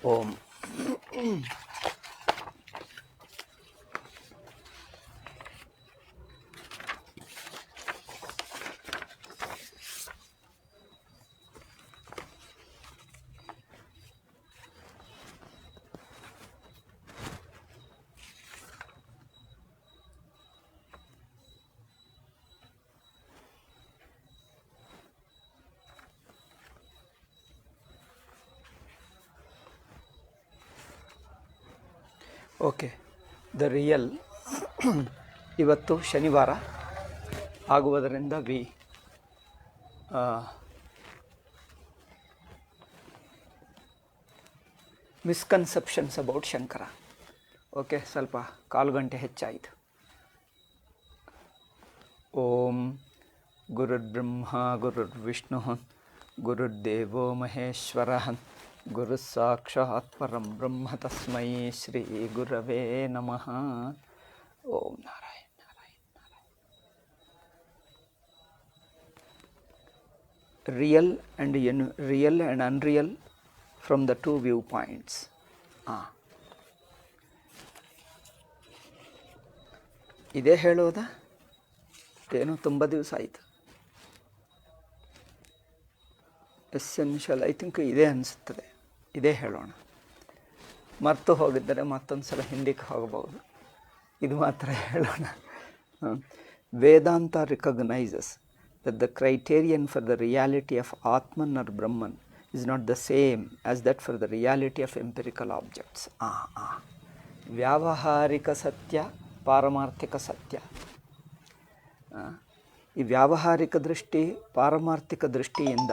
Om. Okay, the real ಇವತ್ತು ಶನಿವಾರ ಆಗುವುದರಿಂದ ಮಿಸ್ಕನ್ಸೆಪ್ಷನ್ಸ್ ಅಬೌಟ್ ಶಂಕರ. ಓಕೆ, ಸ್ವಲ್ಪ ಕಾಲು ಗಂಟೆ ಹೆಚ್ಚಾಯಿತು. ಓಂ ಗುರುರ್ಬ್ರಹ್ಮ ಗುರುರ್ವಿಷ್ಣು ಗುರುರ್ದೇವೋ ಮಹೇಶ್ವರ ಗುರು ಸಾಕ್ಷಾತ್ ಪರಂ ಬ್ರಹ್ಮ ತಸ್ಮೈ ಶ್ರೀ ಗುರವೇ ನಮಃ. ಓಂ Narayana Narayana Narayana. Real and unreal from the two view points. ಇದೇ ಹೇಳೋದಾ? ಏನೋ ತುಂಬ ದಿವಸ ಆಯಿತು. ಎಸೆನ್ಷಿಯಲ್ ಐ ಥಿಂಕ್ ಇದೇ ಅನಿಸುತ್ತದೆ. ಇದೇ ಹೇಳೋಣ. ಮರೆತು ಹೋಗಿದ್ದರೆ ಮತ್ತೊಂದು ಸಲ ಹಿಂದಕ್ಕೆ ಹೋಗಬಹುದು. ಇದು ಮಾತ್ರ ಹೇಳೋಣ. ವೇದಾಂತ ರಿಕಗ್ನೈಸಸ್ that the criterion for the reality of Atman or Brahman is not the same as that for the reality of empirical objects. ವ್ಯಾವಹಾರಿಕ ಸತ್ಯ, ಪಾರಮಾರ್ಥಿಕ ಸತ್ಯ. ಈ ವ್ಯಾವಹಾರಿಕ ದೃಷ್ಟಿ, ಪಾರಮಾರ್ಥಿಕ ದೃಷ್ಟಿಯಿಂದ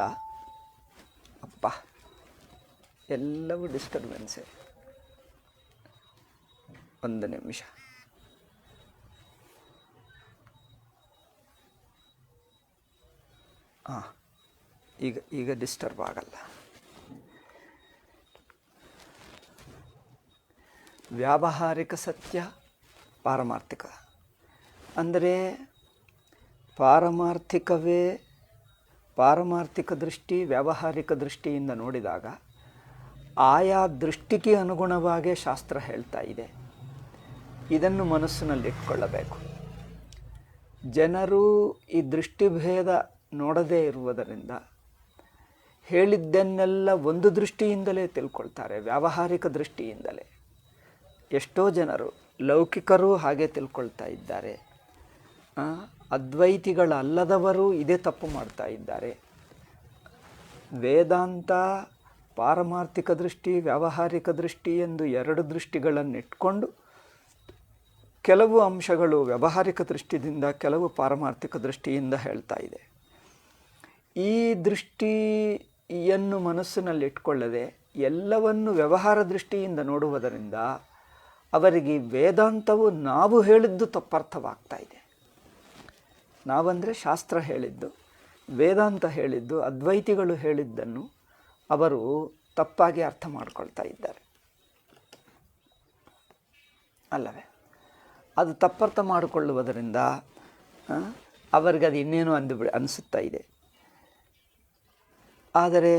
ಎಲ್ಲವೂ ಡಿಸ್ಟರ್ಬೆನ್ಸೇ. ಒಂದು ನಿಮಿಷ. ಈಗ ಡಿಸ್ಟರ್ಬ್ ಆಗಲ್ಲ. ವ್ಯಾವಹಾರಿಕ ಸತ್ಯ, ಪಾರಮಾರ್ಥಿಕ ಅಂದರೆ ಪಾರಮಾರ್ಥಿಕ ದೃಷ್ಟಿ ವ್ಯಾವಹಾರಿಕ ದೃಷ್ಟಿಯಿಂದ ನೋಡಿದಾಗ ಆಯಾ ದೃಷ್ಟಿಗೆ ಅನುಗುಣವಾಗಿ ಶಾಸ್ತ್ರ ಹೇಳ್ತಾ ಇದೆ. ಇದನ್ನು ಮನಸ್ಸಿನಲ್ಲಿಟ್ಕೊಳ್ಳಬೇಕು. ಜನರು ಈ ದೃಷ್ಟಿಭೇದ ನೋಡದೇ ಇರುವುದರಿಂದ ಹೇಳಿದ್ದನ್ನೆಲ್ಲ ಒಂದು ದೃಷ್ಟಿಯಿಂದಲೇ ತಿಳ್ಕೊಳ್ತಾರೆ, ವ್ಯಾವಹಾರಿಕ ದೃಷ್ಟಿಯಿಂದಲೇ. ಎಷ್ಟೋ ಜನರು ಲೌಕಿಕರು ಹಾಗೆ ತಿಳ್ಕೊಳ್ತಾ ಇದ್ದಾರೆ. ಅದ್ವೈತಿಗಳಲ್ಲದವರು ಇದೇ ತಪ್ಪು ಮಾಡ್ತಾ ಇದ್ದಾರೆ. ವೇದಾಂತ ಪಾರಮಾರ್ಥಿಕ ದೃಷ್ಟಿ, ವ್ಯಾವಹಾರಿಕ ದೃಷ್ಟಿ ಎಂದು ಎರಡು ದೃಷ್ಟಿಗಳನ್ನಿಟ್ಕೊಂಡು ಕೆಲವು ಅಂಶಗಳು ವ್ಯಾವಹಾರಿಕ ದೃಷ್ಟಿಯಿಂದ, ಕೆಲವು ಪಾರಮಾರ್ಥಿಕ ದೃಷ್ಟಿಯಿಂದ ಹೇಳ್ತಾ ಇದೆ. ಈ ದೃಷ್ಟಿಯನ್ನು ಮನಸ್ಸಿನಲ್ಲಿಟ್ಕೊಳ್ಳದೆ ಎಲ್ಲವನ್ನು ವ್ಯವಹಾರ ದೃಷ್ಟಿಯಿಂದ ನೋಡುವುದರಿಂದ ಅವರಿಗೆ ವೇದಾಂತವು ನಾವು ಹೇಳಿದ್ದು ತಪ್ಪರ್ಥವಾಗ್ತಾ ಇದೆ. ನಾವಂದರೆ ಶಾಸ್ತ್ರ ಹೇಳಿದ್ದು, ವೇದಾಂತ ಹೇಳಿದ್ದು, ಅದ್ವೈತಿಗಳು ಹೇಳಿದ್ದನ್ನು ಅವರು ತಪ್ಪಾಗಿ ಅರ್ಥ ಮಾಡ್ಕೊಳ್ತಾ ಇದ್ದಾರೆ ಅಲ್ಲವೇ? ಅದು ತಪ್ಪರ್ಥ ಮಾಡಿಕೊಳ್ಳುವುದರಿಂದ ಅವರಿಗೆ ಅದು ಇನ್ನೇನು ಅನಿಸುತ್ತಾ ಇದೆ. ಆದರೆ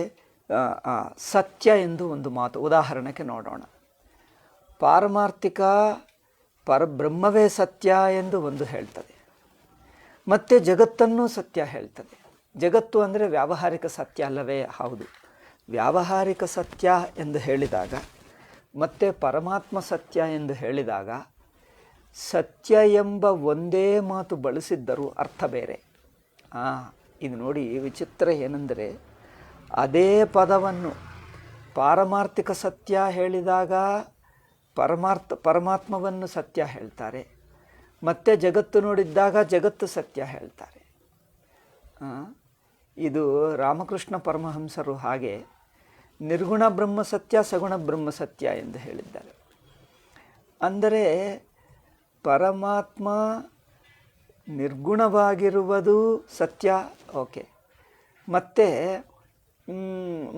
ಸತ್ಯ ಎಂದು ಒಂದು ಮಾತು, ಉದಾಹರಣೆಗೆ ನೋಡೋಣ. ಪಾರಮಾರ್ಥಿಕ ಪರಬ್ರಹ್ಮವೇ ಸತ್ಯ ಎಂದು ಒಂದು ಹೇಳ್ತದೆ, ಮತ್ತು ಜಗತ್ತನ್ನು ಸತ್ಯ ಹೇಳ್ತದೆ. ಜಗತ್ತು ಅಂದರೆ ವ್ಯಾವಹಾರಿಕ ಸತ್ಯ ಅಲ್ಲವೇ? ಹೌದು. ವ್ಯಾವಹಾರಿಕ ಸತ್ಯ ಎಂದು ಹೇಳಿದಾಗ ಮತ್ತು ಪರಮಾತ್ಮ ಸತ್ಯ ಎಂದು ಹೇಳಿದಾಗ ಸತ್ಯ ಎಂಬ ಒಂದೇ ಮಾತು ಬಳಸಿದ್ದರೂ ಅರ್ಥ ಬೇರೆ. ಇದು ನೋಡಿ ವಿಚಿತ್ರ ಏನೆಂದರೆ, ಅದೇ ಪದವನ್ನು ಪಾರಮಾರ್ಥಿಕ ಸತ್ಯ ಹೇಳಿದಾಗ ಪರಮಾತ್ಮವನ್ನು ಸತ್ಯ ಹೇಳ್ತಾರೆ, ಮತ್ತು ಜಗತ್ತು ನೋಡಿದ್ದಾಗ ಜಗತ್ತು ಸತ್ಯ ಹೇಳ್ತಾರೆ. ಇದು ರಾಮಕೃಷ್ಣ ಪರಮಹಂಸರು ಹಾಗೆ ನಿರ್ಗುಣ ಬ್ರಹ್ಮ ಸತ್ಯ, ಸಗುಣ ಬ್ರಹ್ಮ ಸತ್ಯ ಎಂದು ಹೇಳಿದ್ದಾರೆ. ಅಂದರೆ ಪರಮಾತ್ಮ ನಿರ್ಗುಣವಾಗಿರುವುದು ಸತ್ಯ, ಓಕೆ.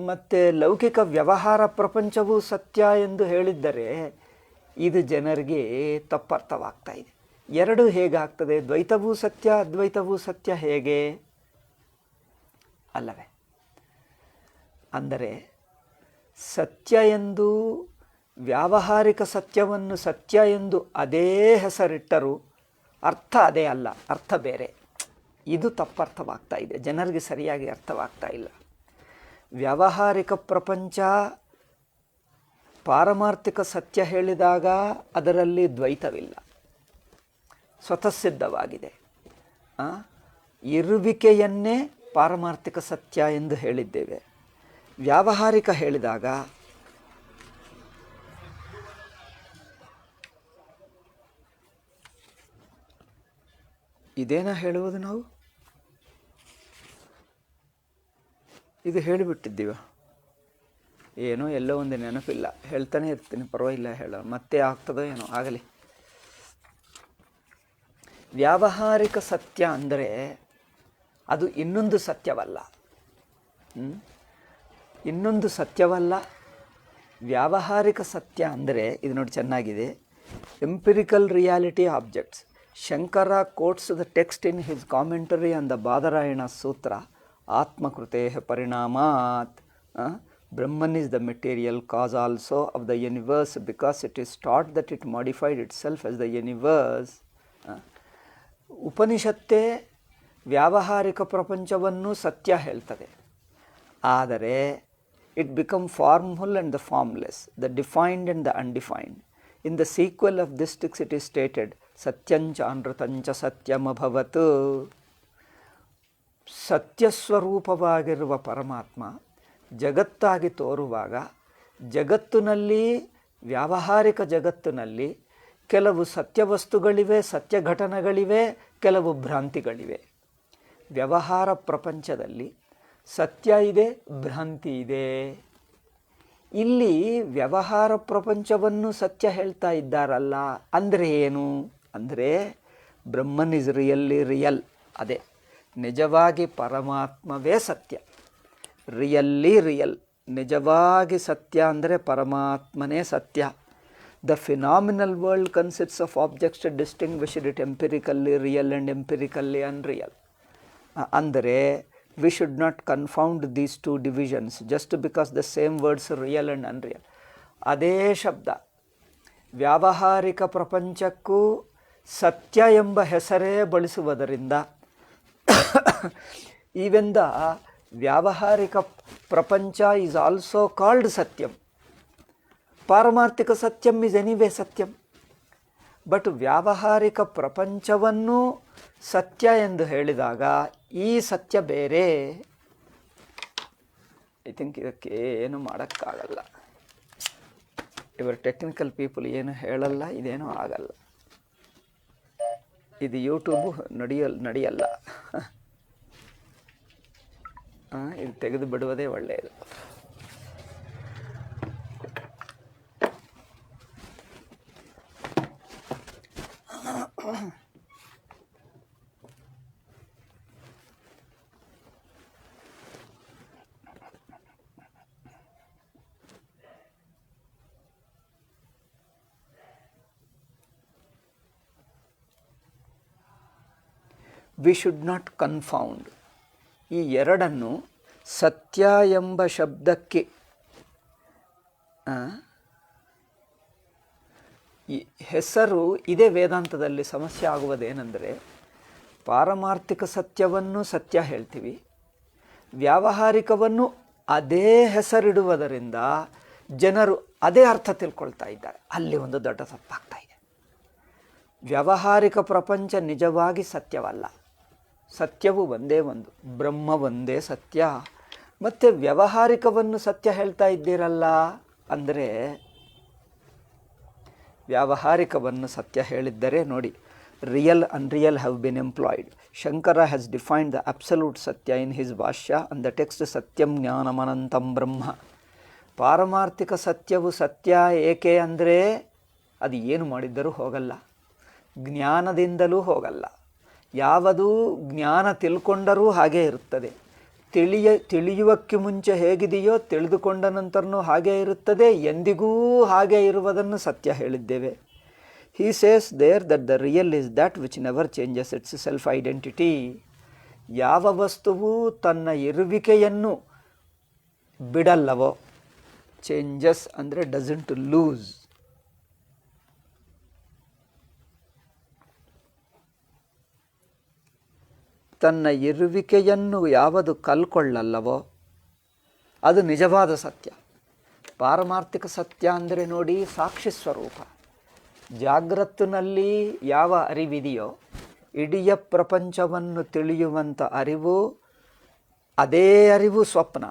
ಮತ್ತು ಲೌಕಿಕ ವ್ಯವಹಾರ ಪ್ರಪಂಚವೂ ಸತ್ಯ ಎಂದು ಹೇಳಿದ್ದರೆ ಇದು ಜನರಿಗೆ ತಪ್ಪರ್ಥವಾಗ್ತಾ ಇದೆ. ಎರಡು ಹೇಗಾಗ್ತದೆ? ದ್ವೈತವೂ ಸತ್ಯ, ಅದ್ವೈತವೂ ಸತ್ಯ ಹೇಗೆ? ಅಲ್ಲವೇ? ಅಂದರೆ ಸತ್ಯ ಎಂದು ವ್ಯಾವಹಾರಿಕ ಸತ್ಯವನ್ನು ಸತ್ಯ ಎಂದು ಅದೇ ಹೆಸರಿಟ್ಟರೂ ಅರ್ಥ ಅದೇ ಅಲ್ಲ, ಅರ್ಥ ಬೇರೆ. ಇದು ತಪ್ಪರ್ಥವಾಗ್ತಾ ಇದೆ, ಜನರಿಗೆ ಸರಿಯಾಗಿ ಅರ್ಥವಾಗ್ತಾ ಇಲ್ಲ. ವ್ಯಾವಹಾರಿಕ ಪ್ರಪಂಚ ಪಾರಮಾರ್ಥಿಕ ಸತ್ಯ ಹೇಳಿದಾಗ ಅದರಲ್ಲಿ ದ್ವೈತವಿಲ್ಲ, ಸ್ವತಃಸಿದ್ಧವಾಗಿದೆ. ಇರುವಿಕೆಯನ್ನೇ ಪಾರಮಾರ್ಥಿಕ ಸತ್ಯ ಎಂದು ಹೇಳಿದ್ದೇವೆ. ವ್ಯಾವಹಾರಿಕ ಹೇಳಿದಾಗ ಇದೇನ ಹೇಳುವುದು ನಾವು? ಇದು ಹೇಳಿಬಿಟ್ಟಿದ್ದೀವ, ಏನೋ ಎಲ್ಲೋ ಒಂದು ನೆನಪಿಲ್ಲ, ಹೇಳ್ತಾನೆ ಇರ್ತೀನಿ, ಪರವಾಗಿಲ್ಲ, ಹೇಳೋ ಮತ್ತೆ ಆಗ್ತದೋ ಏನೋ ಆಗಲಿ. ವ್ಯಾವಹಾರಿಕ ಸತ್ಯ ಅಂದರೆ ಅದು ಇನ್ನೊಂದು ಸತ್ಯವಲ್ಲ, ಇನ್ನೊಂದು ಸತ್ಯವಲ್ಲ. ವ್ಯಾವಹಾರಿಕ ಸತ್ಯ ಅಂದರೆ ಇದು ನೋಡಿ ಚೆನ್ನಾಗಿದೆ, empirical reality objects. Shankara quotes the text in his commentary on the Badarayana sutra, ಆತ್ಮಕೃತೆ ಪರಿಣಾಮಾತ್ ಬ್ರಹ್ಮನ್ is the material cause also of the universe because it is taught that it modified itself as the universe. ಉಪನಿಷತ್ತೇ ವ್ಯಾವಹಾರಿಕ ಪ್ರಪಂಚವನ್ನು ಸತ್ಯ ಹೇಳ್ತದೆ, ಆದರೆ it become formful and the formless, the defined and the undefined. In the sequel of this text it is stated ಸತ್ಯಂಚ ಅನೃತಂಚ ಸತ್ಯಮಭವತ್. ಸತ್ಯಸ್ವರೂಪವಾಗಿರುವ ಪರಮಾತ್ಮ ಜಗತ್ತಾಗಿ ತೋರುವಾಗ ಜಗತ್ತಿನಲ್ಲಿ, ವ್ಯಾವಹಾರಿಕ ಜಗತ್ತಿನಲ್ಲಿ ಕೆಲವು ಸತ್ಯವಸ್ತುಗಳಿವೆ, ಸತ್ಯ ಘಟನೆಗಳಿವೆ, ಕೆಲವು ಭ್ರಾಂತಿಗಳಿವೆ. ವ್ಯವಹಾರ ಪ್ರಪಂಚದಲ್ಲಿ ಸತ್ಯ ಇದೆ, ಭ್ರಾಂತಿ ಇದೆ. ಇಲ್ಲಿ ವ್ಯವಹಾರ ಪ್ರಪಂಚವನ್ನು ಸತ್ಯ ಹೇಳ್ತಾ ಇದ್ದಾರಲ್ಲ, ಅಂದರೆ ಏನು ಅಂದರೆ ಬ್ರಹ್ಮನ್ ಇಸ್ ರಿಯಲ್ಲಿ ರಿಯಲ್, ಅದೇ ನಿಜವಾಗಿ ಪರಮಾತ್ಮವೇ ಸತ್ಯ. ರಿಯಲ್ಲಿ ರಿಯಲ್, ನಿಜವಾಗಿ ಸತ್ಯ ಅಂದರೆ ಪರಮಾತ್ಮನೇ ಸತ್ಯ. The phenomenal world consists of objects distinguished it empirically real and empirically unreal. ಅಂದರೆ we should not confound these two divisions just because the same words real and unreal. ಅದೇ ಶಬ್ದ ವ್ಯಾವಹಾರಿಕ ಪ್ರಪಂಚಕ್ಕೂ ಸತ್ಯ ಎಂಬ ಹೆಸರೇ ಬಳಸುವುದರಿಂದ ಈವೆನ್ ದ ವ್ಯಾವಹಾರಿಕ ಪ್ರಪಂಚ ಈಸ್ ಆಲ್ಸೋ ಕಾಲ್ಡ್ ಸತ್ಯಂ. ಪಾರಮಾರ್ಥಿಕ ಸತ್ಯಂ ಇಸ್ ಎನಿವೇ ಸತ್ಯಂ. ಬಟ್ ವ್ಯಾವಹಾರಿಕ ಪ್ರಪಂಚವನ್ನು ಸತ್ಯ ಎಂದು ಹೇಳಿದಾಗ ಈ ಸತ್ಯ ಬೇರೆ. ಐ ಥಿಂಕ್ ಇದಕ್ಕೆ ಏನು ಮಾಡೋಕ್ಕಾಗಲ್ಲ, ಇವರು ಟೆಕ್ನಿಕಲ್ ಪೀಪಲ್ ಏನು ಹೇಳಲ್ಲ, ಇದೇನೂ ಆಗಲ್ಲ. ಇದು ಯೂಟ್ಯೂಬು ನಡೆಯಲ್ಲ. ಇದು ತೆಗೆದು ಬಿಡುವುದೇ ಒಳ್ಳೆಯದು. We should not confound. ಈ ಎರಡನ್ನು ಸತ್ಯ ಎಂಬ ಶಬ್ದಕ್ಕೆ ಈ ಹೆಸರು ಇದೇ ವೇದಾಂತದಲ್ಲಿ ಸಮಸ್ಯೆ ಆಗುವುದೇನೆಂದರೆ, ಪಾರಮಾರ್ಥಿಕ ಸತ್ಯವನ್ನು ಸತ್ಯ ಹೇಳ್ತೀವಿ, ವ್ಯಾವಹಾರಿಕವನ್ನು ಅದೇ ಹೆಸರಿಡುವುದರಿಂದ ಜನರು ಅದೇ ಅರ್ಥ ತಿಳ್ಕೊಳ್ತಾ ಇದ್ದಾರೆ. ಅಲ್ಲಿ ಒಂದು ದೊಡ್ಡ ತಪ್ಪಾಗ್ತಾ ಇದೆ. ವ್ಯಾವಹಾರಿಕ ಪ್ರಪಂಚ ನಿಜವಾಗಿ ಸತ್ಯವಲ್ಲ, ಸತ್ಯವು ಒಂದೇ ಒಂದು, ಬ್ರಹ್ಮ ಒಂದೇ ಸತ್ಯ. ಮತ್ತು ವ್ಯಾವಹಾರಿಕವನ್ನು ಸತ್ಯ ಹೇಳ್ತಾ ಇದ್ದೀರಲ್ಲ ಅಂದರೆ, ವ್ಯಾವಹಾರಿಕವನ್ನು ಸತ್ಯ ಹೇಳಿದ್ದರೆ ನೋಡಿ, real unreal have been employed. Shankara has defined the absolute satya in his bhashya and the text ಸತ್ಯಂ ಜ್ಞಾನಮನಂತಂ ಬ್ರಹ್ಮ. ಪಾರಮಾರ್ಥಿಕ ಸತ್ಯವು ಸತ್ಯ ಏಕೆ ಅಂದರೆ ಅದು ಏನು ಮಾಡಿದ್ದರೂ ಹೋಗಲ್ಲ, ಜ್ಞಾನದಿಂದಲೂ ಹೋಗಲ್ಲ. ಯಾವುದು ಜ್ಞಾನ ತಿಳ್ಕೊಂಡರೂ ಹಾಗೇ ಇರುತ್ತದೆ. ತಿಳಿಯುವಕ್ಕೆ ಮುಂಚೆ ಹೇಗಿದೆಯೋ ತಿಳಿದುಕೊಂಡ ನಂತರನೂ ಹಾಗೇ ಇರುತ್ತದೆ, ಎಂದಿಗೂ ಹಾಗೇ ಇರುವುದನ್ನು ಸತ್ಯ ಹೇಳಿದ್ದೇವೆ. He says there that the real is that which never changes its self identity. ಯಾವ ವಸ್ತುವು ತನ್ನ ಇರುವಿಕೆಯನ್ನು ಬಿಡಲ್ಲವೋ, ಚೇಂಜಸ್ ಅಂದರೆ ಡಸಂಟ್ ಲೂಸ್. ತನ್ನ ಇರುವಿಕೆಯನ್ನು ಯಾವುದು ಕಲ್ಕೊಳ್ಳಲ್ಲವೋ ಅದು ನಿಜವಾದ ಸತ್ಯ. ಪಾರಮಾರ್ಥಿಕ ಸತ್ಯ ಅಂದರೆ ನೋಡಿ, ಸಾಕ್ಷಿ ಸ್ವರೂಪ. ಜಾಗ್ರತ್ತಿನಲ್ಲಿ ಯಾವ ಅರಿವಿದೆಯೋ ಇಡೀ ಪ್ರಪಂಚವನ್ನು ತಿಳಿಯುವಂಥ ಅರಿವು, ಅದೇ ಅರಿವು ಸ್ವಪ್ನ,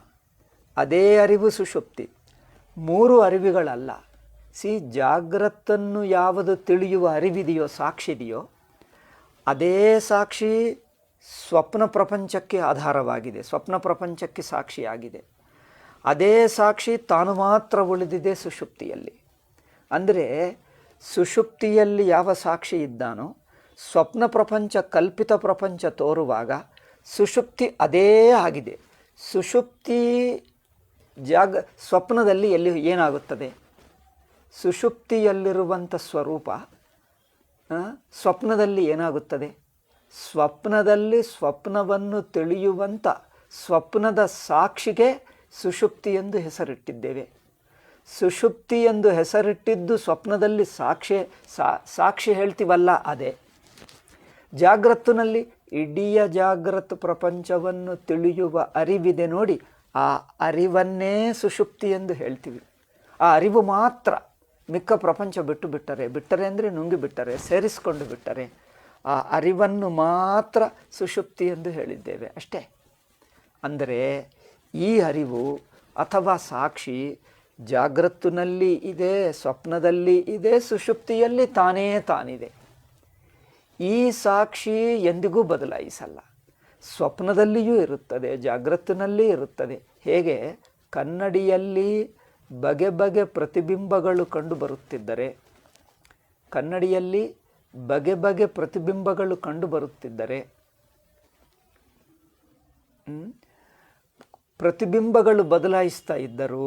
ಅದೇ ಅರಿವು ಸುಷುಪ್ತಿ. ಮೂರು ಅರಿವುಗಳಲ್ಲ. ಜಾಗ್ರತ್ತನ್ನು ಯಾವುದು ತಿಳಿಯುವ ಅರಿವಿದೆಯೋ, ಸಾಕ್ಷಿದೆಯೋ, ಅದೇ ಸಾಕ್ಷಿ ಸ್ವಪ್ನ ಪ್ರಪಂಚಕ್ಕೆ ಆಧಾರವಾಗಿದೆ, ಸ್ವಪ್ನ ಪ್ರಪಂಚಕ್ಕೆ ಸಾಕ್ಷಿಯಾಗಿದೆ. ಅದೇ ಸಾಕ್ಷಿ ತಾನು ಮಾತ್ರ ಉಳಿದಿದೆ ಸುಷುಪ್ತಿಯಲ್ಲಿ. ಅಂದರೆ ಸುಷುಪ್ತಿಯಲ್ಲಿ ಯಾವ ಸಾಕ್ಷಿ ಇದ್ದಾನೋ, ಸ್ವಪ್ನ ಪ್ರಪಂಚ ಕಲ್ಪಿತ ಪ್ರಪಂಚ ತೋರುವಾಗ ಸುಷುಪ್ತಿ ಅದೇ ಆಗಿದೆ. ಸುಷುಪ್ತಿ ಸ್ವಪ್ನದಲ್ಲಿ ಎಲ್ಲಿ ಏನಾಗುತ್ತದೆ? ಸುಷುಪ್ತಿಯಲ್ಲಿರುವಂಥ ಸ್ವರೂಪ ಸ್ವಪ್ನದಲ್ಲಿ ಏನಾಗುತ್ತದೆ? ಸ್ವಪ್ನದಲ್ಲಿ ಸ್ವಪ್ನವನ್ನು ತಿಳಿಯುವಂಥ ಸ್ವಪ್ನದ ಸಾಕ್ಷಿಗೆ ಸುಷುಪ್ತಿ ಎಂದು ಹೆಸರಿಟ್ಟಿದ್ದೇವೆ. ಸುಷುಪ್ತಿ ಎಂದು ಹೆಸರಿಟ್ಟಿದ್ದು ಸ್ವಪ್ನದಲ್ಲಿ ಸಾಕ್ಷಿ ಹೇಳ್ತೀವಲ್ಲ, ಅದೇ. ಜಾಗ್ರತ್ತಿನಲ್ಲಿ ಇಡೀ ಜಾಗ್ರತ್ ಪ್ರಪಂಚವನ್ನು ತಿಳಿಯುವ ಅರಿವಿದೆ ನೋಡಿ, ಆ ಅರಿವನ್ನೇ ಸುಷುಪ್ತಿ ಎಂದು ಹೇಳ್ತೀವಿ. ಆ ಅರಿವು ಮಾತ್ರ. ಮಿಕ್ಕ ಪ್ರಪಂಚ ಬಿಟ್ಟರೆ ಅಂದರೆ ನುಂಗಿ ಬಿಟ್ಟರೆ, ಸೇರಿಸಿಕೊಂಡು ಬಿಟ್ಟರೆ, ಆ ಅರಿವನ್ನು ಮಾತ್ರ ಸುಷುಪ್ತಿ ಎಂದು ಹೇಳಿದ್ದೇವೆ ಅಷ್ಟೇ. ಅಂದರೆ ಈ ಅರಿವು ಅಥವಾ ಸಾಕ್ಷಿ ಜಾಗ್ರತ್ತಿನಲ್ಲಿ ಇದೆ, ಸ್ವಪ್ನದಲ್ಲಿ ಇದೆ, ಸುಷುಪ್ತಿಯಲ್ಲಿ ತಾನಿದೆ. ಈ ಸಾಕ್ಷಿ ಎಂದಿಗೂ ಬದಲಾಯಿಸಲ್ಲ. ಸ್ವಪ್ನದಲ್ಲಿಯೂ ಇರುತ್ತದೆ, ಜಾಗ್ರತ್ತಿನಲ್ಲಿ ಇರುತ್ತದೆ. ಹೇಗೆ ಕನ್ನಡಿಯಲ್ಲಿ ಬಗೆ ಬಗೆ ಪ್ರತಿಬಿಂಬಗಳು ಕಂಡು ಬರುತ್ತಿದ್ದರೆ, ಕನ್ನಡಿಯಲ್ಲಿ ಬಗೆ ಬಗೆ ಪ್ರತಿಬಿಂಬಗಳು ಕಂಡು ಬರುತ್ತಿದ್ದರೆ, ಪ್ರತಿಬಿಂಬಗಳು ಬದಲಾಯಿಸ್ತಾ ಇದ್ದರು,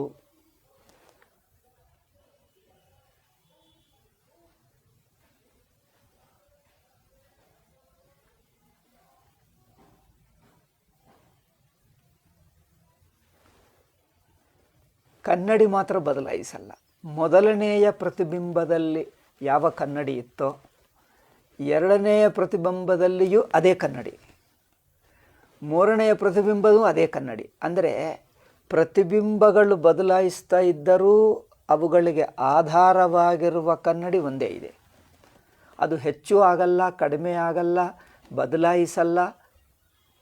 ಕನ್ನಡಿ ಮಾತ್ರ ಬದಲಾಯಿಸಲ್ಲ. ಮೊದಲನೆಯ ಪ್ರತಿಬಿಂಬದಲ್ಲಿ ಯಾವ ಕನ್ನಡಿ ಇತ್ತೋ, ಎರಡನೆಯ ಪ್ರತಿಬಿಂಬದಲ್ಲಿಯೂ ಅದೇ ಕನ್ನಡಿ, ಮೂರನೆಯ ಪ್ರತಿಬಿಂಬವೂ ಅದೇ ಕನ್ನಡಿ. ಅಂದರೆ ಪ್ರತಿಬಿಂಬಗಳು ಬದಲಾಯಿಸ್ತಾ ಇದ್ದರೂ ಅವುಗಳಿಗೆ ಆಧಾರವಾಗಿರುವ ಕನ್ನಡಿ ಒಂದೇ ಇದೆ. ಅದು ಹೆಚ್ಚು ಆಗಲ್ಲ, ಕಡಿಮೆ ಆಗಲ್ಲ, ಬದಲಾಯಿಸಲ್ಲ,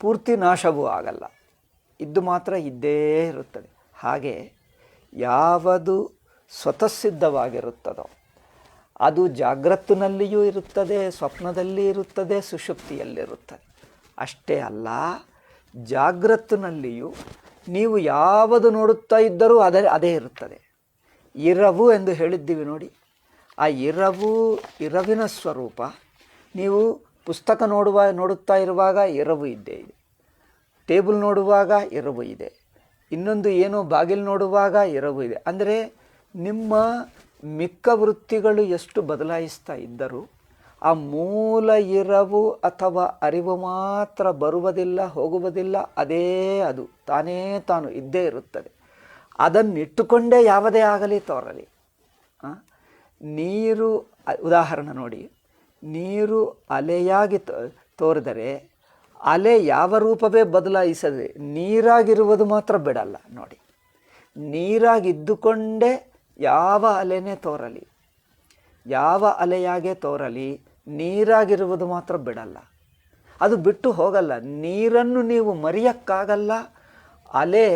ಪೂರ್ತಿ ನಾಶವೂ ಆಗಲ್ಲ. ಇದು ಮಾತ್ರ ಇದ್ದೇ ಇರುತ್ತದೆ. ಹಾಗೆ ಯಾವುದು ಸ್ವತಃಸಿದ್ಧವಾಗಿರುತ್ತದೋ ಅದು ಜಾಗ್ರತ್ತಿನಲ್ಲಿಯೂ ಇರುತ್ತದೆ, ಸ್ವಪ್ನದಲ್ಲಿ ಇರುತ್ತದೆ, ಸುಷುಪ್ತಿಯಲ್ಲಿರುತ್ತದೆ. ಅಷ್ಟೇ ಅಲ್ಲ, ಜಾಗ್ರತ್ತಿನಲ್ಲಿಯೂ ನೀವು ಯಾವುದು ನೋಡುತ್ತಾ ಇದ್ದರೂ ಅದೇ ಇರುತ್ತದೆ. ಇರವು ಎಂದು ಹೇಳಿದ್ದೀವಿ ನೋಡಿ, ಆ ಇರವಿನ ಸ್ವರೂಪ. ನೀವು ಪುಸ್ತಕ ನೋಡುತ್ತಾ ಇರುವಾಗ ಇರವು ಇದ್ದೇ ಇದೆ, ಟೇಬಲ್ ನೋಡುವಾಗ ಇರವು ಇದೆ, ಇನ್ನೊಂದು ಏನೋ ಬಾಗಿಲು ನೋಡುವಾಗ ಇರವು ಇದೆ. ಅಂದರೆ ನಿಮ್ಮ ಮಿಕ್ಕ ವೃತ್ತಿಗಳು ಎಷ್ಟು ಬದಲಾಯಿಸ್ತಾ ಇದ್ದರೂ ಆ ಮೂಲ ಇರವು ಅಥವಾ ಅರಿವು ಮಾತ್ರ ಬರುವುದಿಲ್ಲ, ಹೋಗುವುದಿಲ್ಲ, ಅದೇ ಅದು ತಾನು ಇದ್ದೇ ಇರುತ್ತದೆ. ಅದನ್ನಿಟ್ಟುಕೊಂಡೇ ಯಾವುದೇ ಆಗಲಿ ತೋರಲಿ. ನೀರು ಉದಾಹರಣೆ ನೋಡಿ, ನೀರು ಅಲೆಯಾಗಿ ತೋರಿದರೆ ಅಲೆ ಯಾವ ರೂಪವೇ ಬದಲಾಯಿಸದೆ ನೀರಾಗಿರುವುದು ಮಾತ್ರ ಬಿಡಲ್ಲ ನೋಡಿ. ನೀರಾಗಿದ್ದುಕೊಂಡೇ ಯಾವ ಅಲೆನೇ ತೋರಲಿ, ಯಾವ ಅಲೆಯಾಗೇ ತೋರಲಿ, ನೀರಾಗಿರುವುದು ಮಾತ್ರ ಬಿಡಲ್ಲ, ಅದು ಬಿಟ್ಟು ಹೋಗಲ್ಲ. ನೀರನ್ನು ನೀವು ಮರೆಯೋಕ್ಕಾಗಲ್ಲ. ಅಲೆ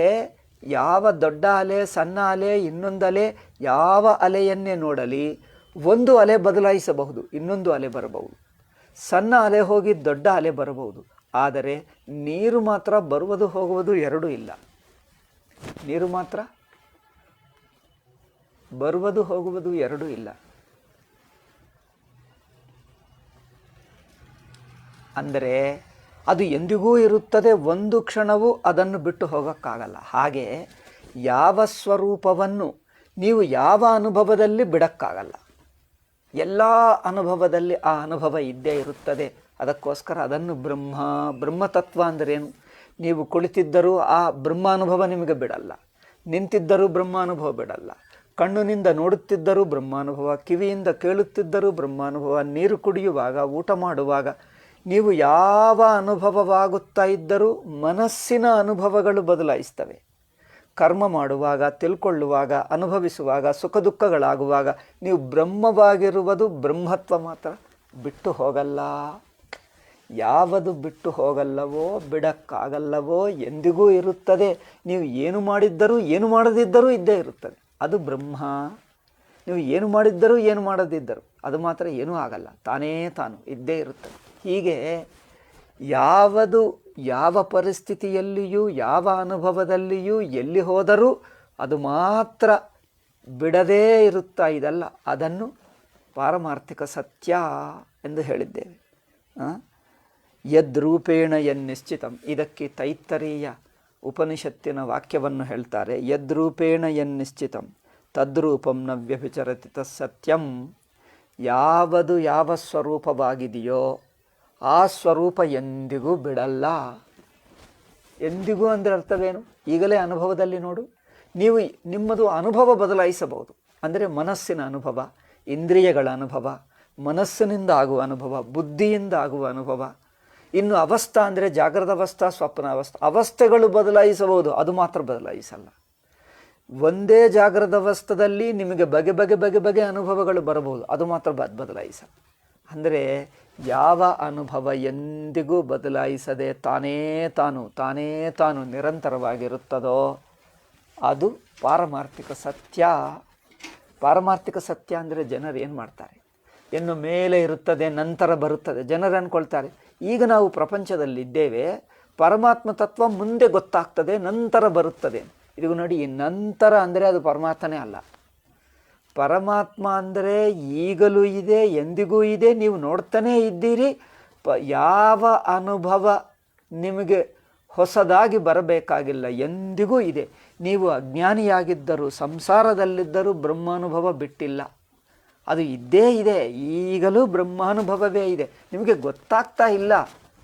ಯಾವ ದೊಡ್ಡ ಅಲೆ, ಸಣ್ಣ ಅಲೆ, ಇನ್ನೊಂದು ಅಲೆ, ಯಾವ ಅಲೆಯನ್ನೇ ನೋಡಲಿ, ಒಂದು ಅಲೆ ಬದಲಾಯಿಸಬಹುದು, ಇನ್ನೊಂದು ಅಲೆ ಬರಬಹುದು. ಸಣ್ಣ ಅಲೆ ಹೋಗಿ ದೊಡ್ಡ ಅಲೆ ಬರಬಹುದು. ಆದರೆ ನೀರು ಮಾತ್ರ ಬರುವುದು ಹೋಗುವುದು ಎರಡೂ ಇಲ್ಲ. ನೀರು ಮಾತ್ರ ಬರುವುದು ಹೋಗುವುದು ಎರಡೂ ಇಲ್ಲ. ಅಂದರೆ ಅದು ಎಂದಿಗೂ ಇರುತ್ತದೆ, ಒಂದು ಕ್ಷಣವೂ ಅದನ್ನು ಬಿಟ್ಟು ಹೋಗೋಕ್ಕಾಗಲ್ಲ. ಹಾಗೆ ಯಾವ ಸ್ವರೂಪವನ್ನು ನೀವು ಯಾವ ಅನುಭವದಲ್ಲಿ ಬಿಡೋಕ್ಕಾಗಲ್ಲ. ಎಲ್ಲ ಅನುಭವದಲ್ಲಿ ಆ ಅನುಭವ ಇದ್ದೇ ಇರುತ್ತದೆ. ಅದಕ್ಕೋಸ್ಕರ ಅದನ್ನು ಬ್ರಹ್ಮತತ್ವ ಅಂದರೇನು? ನೀವು ಕುಳಿತಿದ್ದರೂ ಆ ಬ್ರಹ್ಮಾನುಭವ ನಿಮಗೆ ಬಿಡಲ್ಲ. ನಿಂತಿದ್ದರೂ ಬ್ರಹ್ಮಾನುಭವ ಬಿಡಲ್ಲ, ಕಣ್ಣಿನಿಂದ ನೋಡುತ್ತಿದ್ದರೂ ಬ್ರಹ್ಮಾನುಭವ, ಕಿವಿಯಿಂದ ಕೇಳುತ್ತಿದ್ದರೂ ಬ್ರಹ್ಮಾನುಭವ, ನೀರು ಕುಡಿಯುವಾಗ, ಊಟ ಮಾಡುವಾಗ, ನೀವು ಯಾವ ಅನುಭವವಾಗುತ್ತಾ ಇದ್ದರೂ ಮನಸ್ಸಿನ ಅನುಭವಗಳು ಬದಲಾಯಿಸ್ತವೆ. ಕರ್ಮ ಮಾಡುವಾಗ, ತಿಳ್ಕೊಳ್ಳುವಾಗ, ಅನುಭವಿಸುವಾಗ, ಸುಖ ದುಃಖಗಳಾಗುವಾಗ ನೀವು ಬ್ರಹ್ಮವಾಗಿರುವುದು ಬ್ರಹ್ಮತ್ವ ಮಾತ್ರ ಬಿಟ್ಟು ಹೋಗಲ್ಲ. ಯಾವುದು ಬಿಟ್ಟು ಹೋಗಲ್ಲವೋ, ಬಿಡಕ್ಕಾಗಲ್ಲವೋ, ಎಂದಿಗೂ ಇರುತ್ತದೆ. ನೀವು ಏನು ಮಾಡಿದ್ದರೂ ಏನು ಮಾಡದಿದ್ದರೂ ಇದ್ದೇ ಇರುತ್ತದೆ, ಅದು ಬ್ರಹ್ಮ. ನೀವು ಏನು ಮಾಡಿದ್ದರೂ ಏನು ಮಾಡದಿದ್ದರೂ ಅದು ಮಾತ್ರ ಏನೂ ಆಗಲ್ಲ, ತಾನೇ ತಾನು ಇದ್ದೇ ಇರುತ್ತದೆ. ಹೀಗೆ ಯಾವುದು ಯಾವ ಪರಿಸ್ಥಿತಿಯಲ್ಲಿಯೂ ಯಾವ ಅನುಭವದಲ್ಲಿಯೂ ಎಲ್ಲಿ ಹೋದರೂ ಅದು ಮಾತ್ರ ಬಿಡದೇ ಇರುತ್ತಾ ಇದಲ್ಲ, ಅದನ್ನು ಪಾರಮಾರ್ಥಿಕ ಸತ್ಯ ಎಂದು ಹೇಳಿದ್ದೇವೆ. ಯದ್ರೂಪೇಣ ಯನ್ನಿಶ್ಚಿತಂ, ಇದಕ್ಕೆ ತೈತ್ತರೀಯ ಉಪನಿಷತ್ತಿನ ವಾಕ್ಯವನ್ನು ಹೇಳ್ತಾರೆ. ಯದ್ರೂಪೇಣ ಯನ್ನಿಶ್ಚಿತಂ ತದ್ರೂಪಂ ನ ವ್ಯಭಿಚರತಿ ತತ್ಸತ್ಯಂ. ಯಾವುದು ಯಾವ ಸ್ವರೂಪವಾಗಿದೆಯೋ ಆ ಸ್ವರೂಪ ಎಂದಿಗೂ ಬಿಡಲ್ಲ. ಎಂದಿಗೂ ಅಂದರೆ ಅರ್ಥವೇನು? ಈಗಲೇ ಅನುಭವದಲ್ಲಿ ನೋಡು, ನೀವು ನಿಮ್ಮದು ಅನುಭವ ಬದಲಾಯಿಸಬಹುದು. ಅಂದರೆ ಮನಸ್ಸಿನ ಅನುಭವ, ಇಂದ್ರಿಯಗಳ ಅನುಭವ, ಮನಸ್ಸಿನಿಂದ ಆಗುವ ಅನುಭವ, ಬುದ್ಧಿಯಿಂದ ಆಗುವ ಅನುಭವ. ಇನ್ನು ಅವಸ್ಥಾ ಅಂದರೆ ಜಾಗ್ರದ ಅವಸ್ಥಾ, ಸ್ವಪ್ನ ಅವಸ್ಥಾ, ಅವಸ್ಥೆಗಳು ಬದಲಾಯಿಸಬಹುದು, ಅದು ಮಾತ್ರ ಬದಲಾಯಿಸಲ್ಲ. ಒಂದೇ ಜಾಗ್ರದ ಅವಸ್ಥದಲ್ಲಿ ನಿಮಗೆ ಬಗೆ ಬಗೆ ಬಗೆ ಬಗೆ ಅನುಭವಗಳು ಬರಬಹುದು, ಅದು ಮಾತ್ರ ಬದಲಾಯಿಸಲ್ಲ. ಅಂದರೆ ಯಾವ ಅನುಭವ ಎಂದಿಗೂ ಬದಲಾಯಿಸದೆ ತಾನೇ ತಾನು ನಿರಂತರವಾಗಿರುತ್ತದೋ ಅದು ಪಾರಮಾರ್ಥಿಕ ಸತ್ಯ. ಪಾರಮಾರ್ಥಿಕ ಸತ್ಯ ಅಂದರೆ ಜನರು ಏನು ಮಾಡ್ತಾರೆ, ಇನ್ನು ಮೇಲೆ ಇರುತ್ತದೆ ನಂತರ ಬರುತ್ತದೆ. ಜನರು ಅಂದ್ಕೊಳ್ತಾರೆ ಈಗ ನಾವು ಪ್ರಪಂಚದಲ್ಲಿದ್ದೇವೆ, ಪರಮಾತ್ಮ ತತ್ವ ಮುಂದೆ ಗೊತ್ತಾಗ್ತದೆ, ನಂತರ ಬರುತ್ತದೆ. ಇದು ನೋಡಿ, ನಂತರ ಅಂದರೆ ಅದು ಪರಮಾತ್ಮನೇ ಅಲ್ಲ. ಪರಮಾತ್ಮ ಅಂದರೆ ಈಗಲೂ ಇದೆ, ಎಂದಿಗೂ ಇದೆ, ನೀವು ನೋಡ್ತಾನೇ ಇದ್ದೀರಿ. ಯಾವ ಅನುಭವ ನಿಮಗೆ ಹೊಸದಾಗಿ ಬರಬೇಕಾಗಿಲ್ಲ, ಎಂದಿಗೂ ಇದೆ. ನೀವು ಅಜ್ಞಾನಿಯಾಗಿದ್ದರೂ ಸಂಸಾರದಲ್ಲಿದ್ದರೂ ಬ್ರಹ್ಮಾನುಭವ ಬಿಟ್ಟಿಲ್ಲ, ಅದು ಇದ್ದೇ ಇದೆ. ಈಗಲೂ ಬ್ರಹ್ಮಾನುಭವವೇ ಇದೆ, ನಿಮಗೆ ಗೊತ್ತಾಗ್ತಾ ಇಲ್ಲ,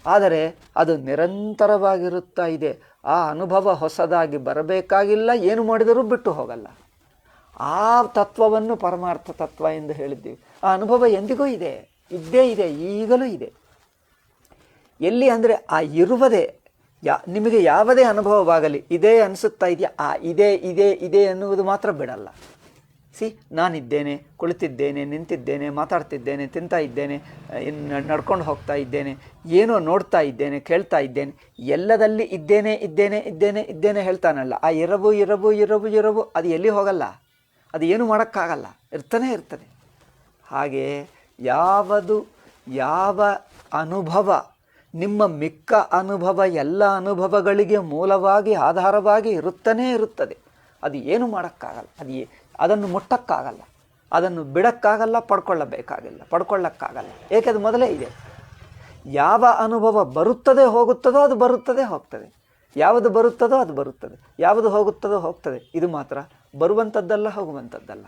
ಆದರೆ ಅದು ನಿರಂತರವಾಗಿರುತ್ತಾ ಇದೆ. ಆ ಅನುಭವ ಹೊಸದಾಗಿ ಬರಬೇಕಾಗಿಲ್ಲ, ಏನು ಮಾಡಿದರೂ ಬಿಟ್ಟು ಹೋಗಲ್ಲ. ಆ ತತ್ವವನ್ನು ಪರಮಾರ್ಥ ತತ್ವ ಎಂದು ಹೇಳಿದ್ದೀವಿ. ಆ ಅನುಭವ ಎಂದಿಗೂ ಇದೆ, ಇದ್ದೇ ಇದೆ, ಈಗಲೂ ಇದೆ. ಎಲ್ಲಿ ಅಂದರೆ ಆ ಇರುವುದೇ, ನಿಮಗೆ ಯಾವುದೇ ಅನುಭವವಾಗಲಿ ಇದೇ ಅನಿಸುತ್ತಾ ಇದೆಯಾ, ಆ ಇದೆ ಇದೆ ಇದೆ ಎನ್ನುವುದು ಮಾತ್ರ ಬಿಡಲ್ಲ. ನಾನಿದ್ದೇನೆ, ಕುಳಿತಿದ್ದೇನೆ, ನಿಂತಿದ್ದೇನೆ, ಮಾತಾಡ್ತಿದ್ದೇನೆ, ತಿಂತಾ ಇದ್ದೇನೆ, ನಡ್ಕೊಂಡು ಹೋಗ್ತಾ ಇದ್ದೇನೆ, ಏನೋ ನೋಡ್ತಾ ಇದ್ದೇನೆ, ಕೇಳ್ತಾ ಇದ್ದೇನೆ, ಎಲ್ಲದಲ್ಲಿ ಇದ್ದೇನೆ ಇದ್ದೇನೆ ಇದ್ದೇನೆ ಇದ್ದೇನೆ ಹೇಳ್ತಾನಲ್ಲ. ಆ ಇರವು ಅದು ಎಲ್ಲಿ ಹೋಗಲ್ಲ, ಅದು ಏನು ಮಾಡೋಕ್ಕಾಗಲ್ಲ, ಇರ್ತಾನೆ ಇರ್ತದೆ. ಹಾಗೆ ಯಾವ ಅನುಭವ ನಿಮ್ಮ ಮಿಕ್ಕ ಅನುಭವ ಎಲ್ಲ ಅನುಭವಗಳಿಗೆ ಮೂಲವಾಗಿ ಆಧಾರವಾಗಿ ಇರುತ್ತಾನೇ ಇರುತ್ತದೆ. ಅದು ಏನು ಮಾಡೋಕ್ಕಾಗಲ್ಲ, ಅದನ್ನು ಮುಟ್ಟಕ್ಕಾಗಲ್ಲ, ಅದನ್ನು ಬಿಡಕ್ಕಾಗಲ್ಲ, ಪಡ್ಕೊಳ್ಳಕ್ಕಾಗಲ್ಲ. ಏಕೆ? ಅದು ಮೊದಲೇ ಇದೆ. ಯಾವ ಅನುಭವ ಬರುತ್ತದೆ ಹೋಗುತ್ತದೋ ಅದು ಬರುತ್ತದೆ ಹೋಗ್ತದೆ, ಯಾವುದು ಬರುತ್ತದೋ ಅದು ಬರುತ್ತದೆ, ಯಾವುದು ಹೋಗುತ್ತದೋ ಹೋಗ್ತದೆ. ಇದು ಮಾತ್ರ ಬರುವಂಥದ್ದಲ್ಲ, ಹೋಗುವಂಥದ್ದಲ್ಲ.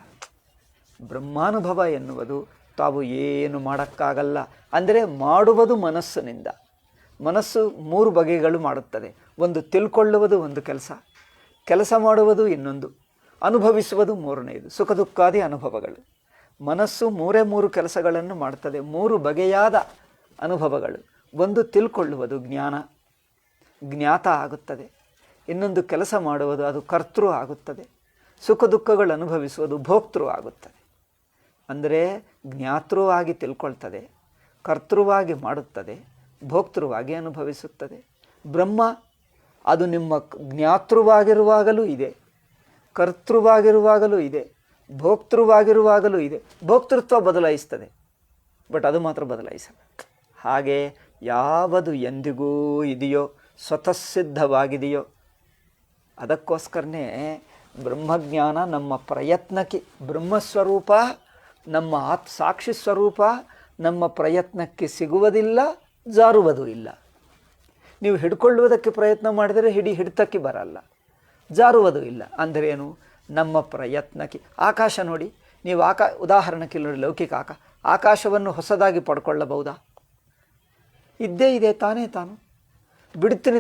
ಬ್ರಹ್ಮಾನುಭವ ಎನ್ನುವುದು ತಾವು ಏನು ಮಾಡೋಕ್ಕಾಗಲ್ಲ. ಅಂದರೆ ಮಾಡುವುದು ಮನಸ್ಸಿನಿಂದ. ಮನಸ್ಸು 3 ಬಗೆಗಳು ಮಾಡುತ್ತದೆ. ಒಂದು ತಿಳ್ಕೊಳ್ಳುವುದು ಒಂದು ಕೆಲಸ ಮಾಡುವುದು ಇನ್ನೊಂದು, ಅನುಭವಿಸುವುದು 3ನೇದು, ಸುಖ ದುಃಖಾದಿ ಅನುಭವಗಳು. ಮನಸ್ಸು 3 ಕೆಲಸಗಳನ್ನು ಮಾಡ್ತದೆ, 3 ಬಗೆಯಾದ ಅನುಭವಗಳು. ಒಂದು ತಿಳ್ಕೊಳ್ಳುವುದು ಜ್ಞಾತ ಆಗುತ್ತದೆ. ಇನ್ನೊಂದು ಕೆಲಸ ಮಾಡುವುದು, ಅದು ಕರ್ತೃ ಆಗುತ್ತದೆ. ಸುಖ ದುಃಖಗಳು ಅನುಭವಿಸುವುದು ಭೋಕ್ತೃ ಆಗುತ್ತದೆ. ಅಂದರೆ ಜ್ಞಾತೃ ಆಗಿ ತಿಳ್ಕೊಳ್ತದೆ, ಕರ್ತೃವಾಗಿ ಮಾಡುತ್ತದೆ, ಭೋಕ್ತೃವಾಗಿ ಅನುಭವಿಸುತ್ತದೆ. ಬ್ರಹ್ಮ ಅದು ನಿಮ್ಮ ಜ್ಞಾತೃವಾಗಿರುವಾಗಲೂ ಇದೆ, ಕರ್ತೃವಾಗಿರುವಾಗಲೂ ಇದೆ, ಭೋಕ್ತೃವಾಗಿರುವಾಗಲೂ ಇದೆ. ಭೋಕ್ತೃತ್ವ ಬದಲಾಯಿಸ್ತದೆ, ಬಟ್ ಅದು ಮಾತ್ರ ಬದಲಾಯಿಸಲ್ಲ. ಹಾಗೆ ಯಾವುದು ಎಂದಿಗೂ ಇದೆಯೋ, ಸ್ವತಃ ಸಿದ್ಧವಾಗಿದೆಯೋ, ಅದಕ್ಕೋಸ್ಕರನೇ ಬ್ರಹ್ಮಜ್ಞಾನ ನಮ್ಮ ಪ್ರಯತ್ನಕ್ಕೆ, ಬ್ರಹ್ಮಸ್ವರೂಪ ನಮ್ಮ ಸಾಕ್ಷಿ ಸ್ವರೂಪ ನಮ್ಮ ಪ್ರಯತ್ನಕ್ಕೆ ಸಿಗುವುದಿಲ್ಲ, ಜಾರುವುದೂ ಇಲ್ಲ. ನೀವು ಹಿಡ್ಕೊಳ್ಳುವುದಕ್ಕೆ ಪ್ರಯತ್ನ ಮಾಡಿದರೆ ಹಿಡಿತಕ್ಕೆ ಬರಲ್ಲ, ಜಾರುವುದೂ ಇಲ್ಲ. ಅಂದರೆ ಏನು? ನಮ್ಮ ಪ್ರಯತ್ನಕ್ಕೆ. ಆಕಾಶ ನೋಡಿ, ನೀವು ಉದಾಹರಣೆಗೆ ನೋಡಿ, ಲೌಕಿಕ ಆಕಾಶವನ್ನು ಹೊಸದಾಗಿ ಪಡ್ಕೊಳ್ಳಬಹುದಾ? ಇದ್ದೇ ಇದೆ, ತಾನೇ ತಾನು.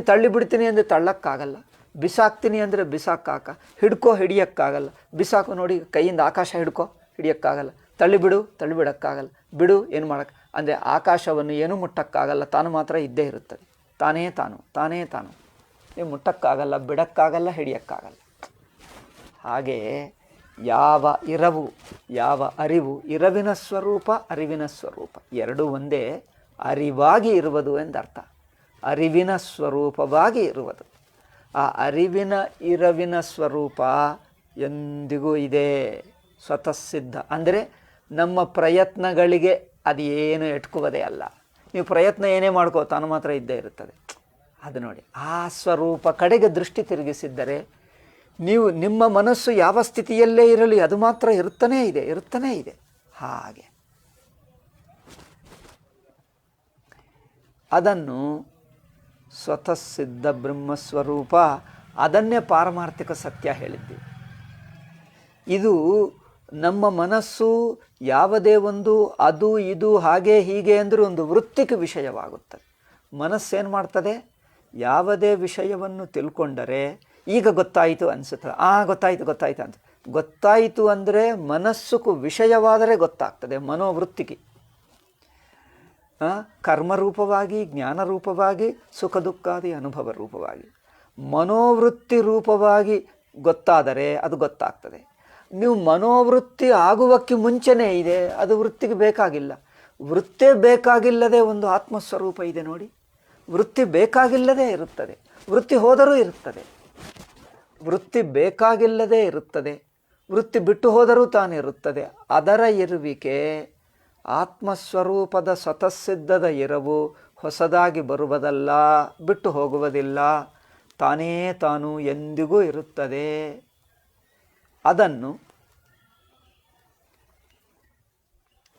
ತಳ್ಳಿ ಬಿಡ್ತೀನಿ ಅಂದರೆ ತಳ್ಳಕ್ಕಾಗಲ್ಲ. ಬಿಸಾಕ್ತೀನಿ ಅಂದರೆ ಬಿಸಾಕಾಕ, ಹಿಡ್ಕೋ ಹಿಡಿಯೋಕ್ಕಾಗಲ್ಲ. ಬಿಸಾಕು ನೋಡಿ, ಕೈಯಿಂದ ಆಕಾಶ ಹಿಡ್ಕೋ ಹಿಡಿಯೋಕ್ಕಾಗಲ್ಲ, ತಳ್ಳಿಬಿಡು ತಳ್ಳಿಬಿಡೋಕ್ಕಾಗಲ್ಲ, ಬಿಡು ಏನು ಮಾಡೋಕ್ಕೆ ಅಂದರೆ ಆಕಾಶವನ್ನು ಏನೂ ಮುಟ್ಟಕ್ಕಾಗಲ್ಲ, ತಾನು ಮಾತ್ರ ಇದ್ದೇ ಇರುತ್ತದೆ. ತಾನೇ ತಾನು ನೀವು ಮುಟ್ಟಕ್ಕಾಗಲ್ಲ, ಬಿಡೋಕ್ಕಾಗಲ್ಲ, ಹಿಡಿಯೋಕ್ಕಾಗಲ್ಲ. ಹಾಗೆ ಯಾವ ಇರವು ಯಾವ ಅರಿವು, ಇರವಿನ ಸ್ವರೂಪ ಅರಿವಿನ ಸ್ವರೂಪ ಎರಡೂ ಒಂದೇ. ಅರಿವಾಗಿ ಇರುವುದು ಎಂದರ್ಥ, ಅರಿವಿನ ಸ್ವರೂಪವಾಗಿ ಇರುವುದು. ಆ ಅರಿವಿನ ಇರವಿನ ಸ್ವರೂಪ ಎಂದಿಗೂ ಇದೆ, ಸ್ವತಃ ಸಿದ್ಧ. ಅಂದರೆ ನಮ್ಮ ಪ್ರಯತ್ನಗಳಿಗೆ ಅದು ಏನು ಎಟ್ಕುವುದೇ ಅಲ್ಲ. ನೀವು ಪ್ರಯತ್ನ ಏನೇ ಮಾಡ್ಕೋ, ತಾನು ಮಾತ್ರ ಇದ್ದೇ ಇರುತ್ತದೆ. ಅದು ನೋಡಿ, ಆ ಸ್ವರೂಪ ಕಡೆಗೆ ದೃಷ್ಟಿ ತಿರುಗಿಸಿದ್ದರೆ ನೀವು ನಿಮ್ಮ ಮನಸ್ಸು ಯಾವ ಸ್ಥಿತಿಯಲ್ಲೇ ಇರಲಿ ಅದು ಮಾತ್ರ ಇರುತ್ತಾನೇ ಇದೆ. ಹಾಗೆ ಅದನ್ನು ಸ್ವತಃ ಸಿದ್ಧ ಬ್ರಹ್ಮಸ್ವರೂಪ, ಅದನ್ನೇ ಪಾರಮಾರ್ಥಿಕ ಸತ್ಯ ಹೇಳಿದ್ದೀವಿ. ಇದು ನಮ್ಮ ಮನಸ್ಸು ಯಾವುದೇ ಒಂದು ಅದು ಇದು ಹಾಗೆ ಹೀಗೆ ಅಂದರೆ ಒಂದು ವೃತ್ತಿಗೆ ವಿಷಯವಾಗುತ್ತದೆ. ಮನಸ್ಸೇನು ಮಾಡ್ತದೆ, ಯಾವುದೇ ವಿಷಯವನ್ನು ತಿಳ್ಕೊಂಡರೆ ಈಗ ಗೊತ್ತಾಯಿತು ಅನಿಸುತ್ತದೆ, ಗೊತ್ತಾಯಿತು ಅಂತ. ಗೊತ್ತಾಯಿತು ಅಂದರೆ ಮನಸ್ಸುಕು ವಿಷಯವಾದರೆ ಗೊತ್ತಾಗ್ತದೆ, ಮನೋವೃತ್ತಿಗೆ. ಕರ್ಮರೂಪವಾಗಿ, ಜ್ಞಾನರೂಪವಾಗಿ, ಸುಖ ದುಃಖಾದಿ ಅನುಭವ ರೂಪವಾಗಿ, ಮನೋವೃತ್ತಿ ರೂಪವಾಗಿ ಗೊತ್ತಾದರೆ ಅದು ಗೊತ್ತಾಗ್ತದೆ. ನೀವು ಮನೋವೃತ್ತಿ ಆಗುವಕ್ಕೆ ಮುಂಚೆನೇ ಇದೆ, ಅದು ವೃತ್ತಿಗೆ ಬೇಕಾಗಿಲ್ಲ. ವೃತ್ತೇ ಬೇಕಾಗಿಲ್ಲದೆ ಒಂದು ಆತ್ಮಸ್ವರೂಪ ಇದೆ ನೋಡಿ. ವೃತ್ತಿ ಬೇಕಾಗಿಲ್ಲದೆ ಇರುತ್ತದೆ, ವೃತ್ತಿ ಹೋದರೂ ಇರುತ್ತದೆ. ವೃತ್ತಿ ಬೇಕಾಗಿಲ್ಲದೆ ಇರುತ್ತದೆ, ವೃತ್ತಿ ಬಿಟ್ಟು ಹೋದರೂ ತಾನಿರುತ್ತದೆ. ಅದರ ಇರುವಿಕೆ ಆತ್ಮಸ್ವರೂಪದ ಸ್ವತಃಸಿದ್ಧದ ಇರವು ಹೊಸದಾಗಿ ಬರುವುದಲ್ಲ, ಬಿಟ್ಟು ಹೋಗುವುದಿಲ್ಲ, ತಾನೇ ತಾನು ಎಂದಿಗೂ ಇರುತ್ತದೆ. ಅದನ್ನು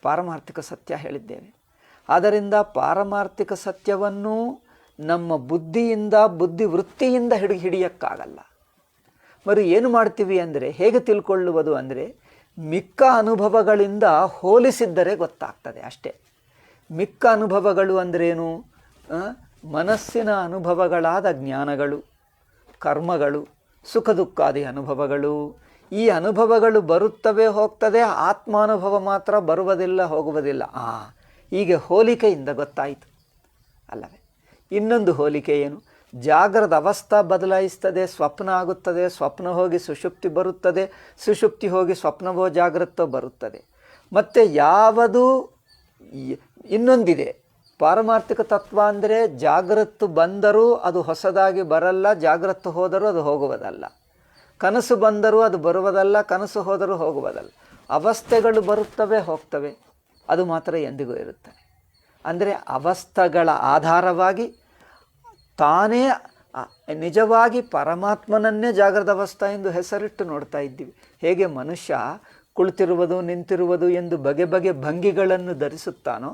ಪಾರಮಾರ್ಥಿಕ ಸತ್ಯ ಹೇಳಿದ್ದೇವೆ. ಆದ್ದರಿಂದ ಪಾರಮಾರ್ಥಿಕ ಸತ್ಯವನ್ನು ನಮ್ಮ ಬುದ್ಧಿಯಿಂದ, ಬುದ್ಧಿವೃತ್ತಿಯಿಂದ ಹಿಡಿಯೋಕ್ಕಾಗಲ್ಲ. మరి ಏನು ಮಾಡ್ತೀವಿ ಅಂದರೆ, ಹೇಗೆ ತಿಳ್ಕೊಳ್ಳುವುದು ಅಂದರೆ, ಮಿಕ್ಕ ಅನುಭವಗಳಿಂದ ಹೋಲಿಸಿದ್ದರೆ ಗೊತ್ತಾಗ್ತದೆ ಅಷ್ಟೇ. ಮಿಕ್ಕ ಅನುಭವಗಳು ಅಂದ್ರೇನು? ಮನಸ್ಸಿನ ಅನುಭವಗಳಾದ ಜ್ಞಾನಗಳು, ಕರ್ಮಗಳು, ಸುಖ ದುಃಖಾದಿ ಅನುಭವಗಳು. ಈ ಅನುಭವಗಳು ಬರುತ್ತವೆ ಹೋಗ್ತದೆ, ಆತ್ಮಾನುಭವ ಮಾತ್ರ ಬರುವುದಿಲ್ಲ ಹೋಗುವುದಿಲ್ಲ. ಹೀಗೆ ಹೋಲಿಕೆಯಿಂದ ಗೊತ್ತಾಯಿತು ಅಲ್ಲವೇ? ಇನ್ನೊಂದು ಹೋಲಿಕೆ ಏನು? ಜಾಗ್ರದ ಅವಸ್ಥಾ ಬದಲಾಯಿಸ್ತದೆ, ಸ್ವಪ್ನ ಆಗುತ್ತದೆ, ಸ್ವಪ್ನ ಹೋಗಿ ಸುಷುಪ್ತಿ ಬರುತ್ತದೆ, ಸುಷುಪ್ತಿ ಹೋಗಿ ಸ್ವಪ್ನವೋ ಜಾಗ್ರತೋ ಬರುತ್ತದೆ. ಮತ್ತು ಯಾವುದು ಇನ್ನೊಂದಿದೆ, ಪಾರಮಾರ್ಥಿಕ ತತ್ವ ಅಂದರೆ ಜಾಗ್ರತ್ತು ಬಂದರೂ ಅದು ಹೊಸದಾಗಿ ಬರಲ್ಲ, ಜಾಗ್ರತ್ತು ಹೋದರೂ ಅದು ಹೋಗುವುದಲ್ಲ. ಕನಸು ಬಂದರೂ ಅದು ಬರುವುದಲ್ಲ, ಕನಸು ಹೋದರೂ ಹೋಗುವುದಲ್ಲ. ಅವಸ್ಥೆಗಳು ಬರುತ್ತವೆ ಹೋಗ್ತವೆ, ಅದು ಮಾತ್ರ ಎಂದಿಗೂ ಇರುತ್ತದೆ. ಅಂದರೆ ಅವಸ್ಥೆಗಳ ಆಧಾರವಾಗಿ ತಾನೇ ನಿಜವಾಗಿ ಪರಮಾತ್ಮನನ್ನೇ ಜಾಗ್ರದ ಅವಸ್ಥೆ ಎಂದು ಹೆಸರಿಟ್ಟು ನೋಡ್ತಾ ಇದ್ದೀವಿ. ಹೇಗೆ ಮನುಷ್ಯ ಕುಳಿತಿರುವುದು, ನಿಂತಿರುವುದು ಎಂದು ಬಗೆ ಬಗೆ ಭಂಗಿಗಳನ್ನು ಧರಿಸುತ್ತಾನೋ,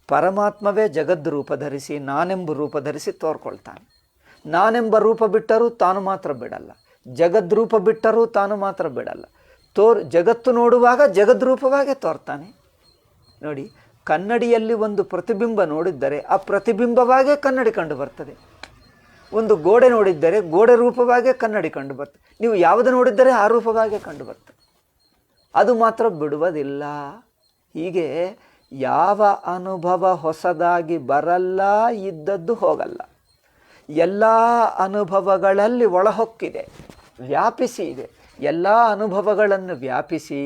ಪರಮಾತ್ಮವೇ ಜಗದ್ರೂಪ ಧರಿಸಿ, ನಾನೆಂಬ ರೂಪ ಧರಿಸಿ ತೋರ್ಕೊಳ್ತಾನೆ. ನಾನೆಂಬ ರೂಪ ಬಿಟ್ಟರೂ ತಾನು ಮಾತ್ರ ಬಿಡಲ್ಲ, ಜಗದ್ರೂಪ ಬಿಟ್ಟರೂ ತಾನು ಮಾತ್ರ ಬಿಡಲ್ಲ. ಜಗತ್ತು ನೋಡುವಾಗ ಜಗದ್ರೂಪವಾಗೇ ತೋರ್ತಾನೆ. ನೋಡಿ, ಕನ್ನಡಿಯಲ್ಲಿ ಒಂದು ಪ್ರತಿಬಿಂಬ ನೋಡಿದ್ದರೆ ಆ ಪ್ರತಿಬಿಂಬವಾಗೇ ಕನ್ನಡಿ ಕಂಡು ಬರ್ತದೆ. ಒಂದು ಗೋಡೆ ನೋಡಿದ್ದರೆ ಗೋಡೆ ರೂಪವಾಗೇ ಕನ್ನಡಿ ಕಂಡು ಬರ್ತದೆ. ನೀವು ಯಾವುದು ನೋಡಿದ್ದರೆ ಆ ರೂಪವಾಗೇ ಕಂಡು ಬರ್ತದೆ, ಅದು ಮಾತ್ರ ಬಿಡುವುದಿಲ್ಲ. ಹೀಗೆ ಯಾವ ಅನುಭವ ಹೊಸದಾಗಿ ಬರಲ್ಲ, ಇದ್ದದ್ದು ಹೋಗಲ್ಲ. ಎಲ್ಲ ಅನುಭವಗಳಲ್ಲಿ ಒಳಹೊಕ್ಕಿದೆ, ವ್ಯಾಪಿಸಿ ಇದೆ. ಎಲ್ಲ ಅನುಭವಗಳನ್ನು ವ್ಯಾಪಿಸಿ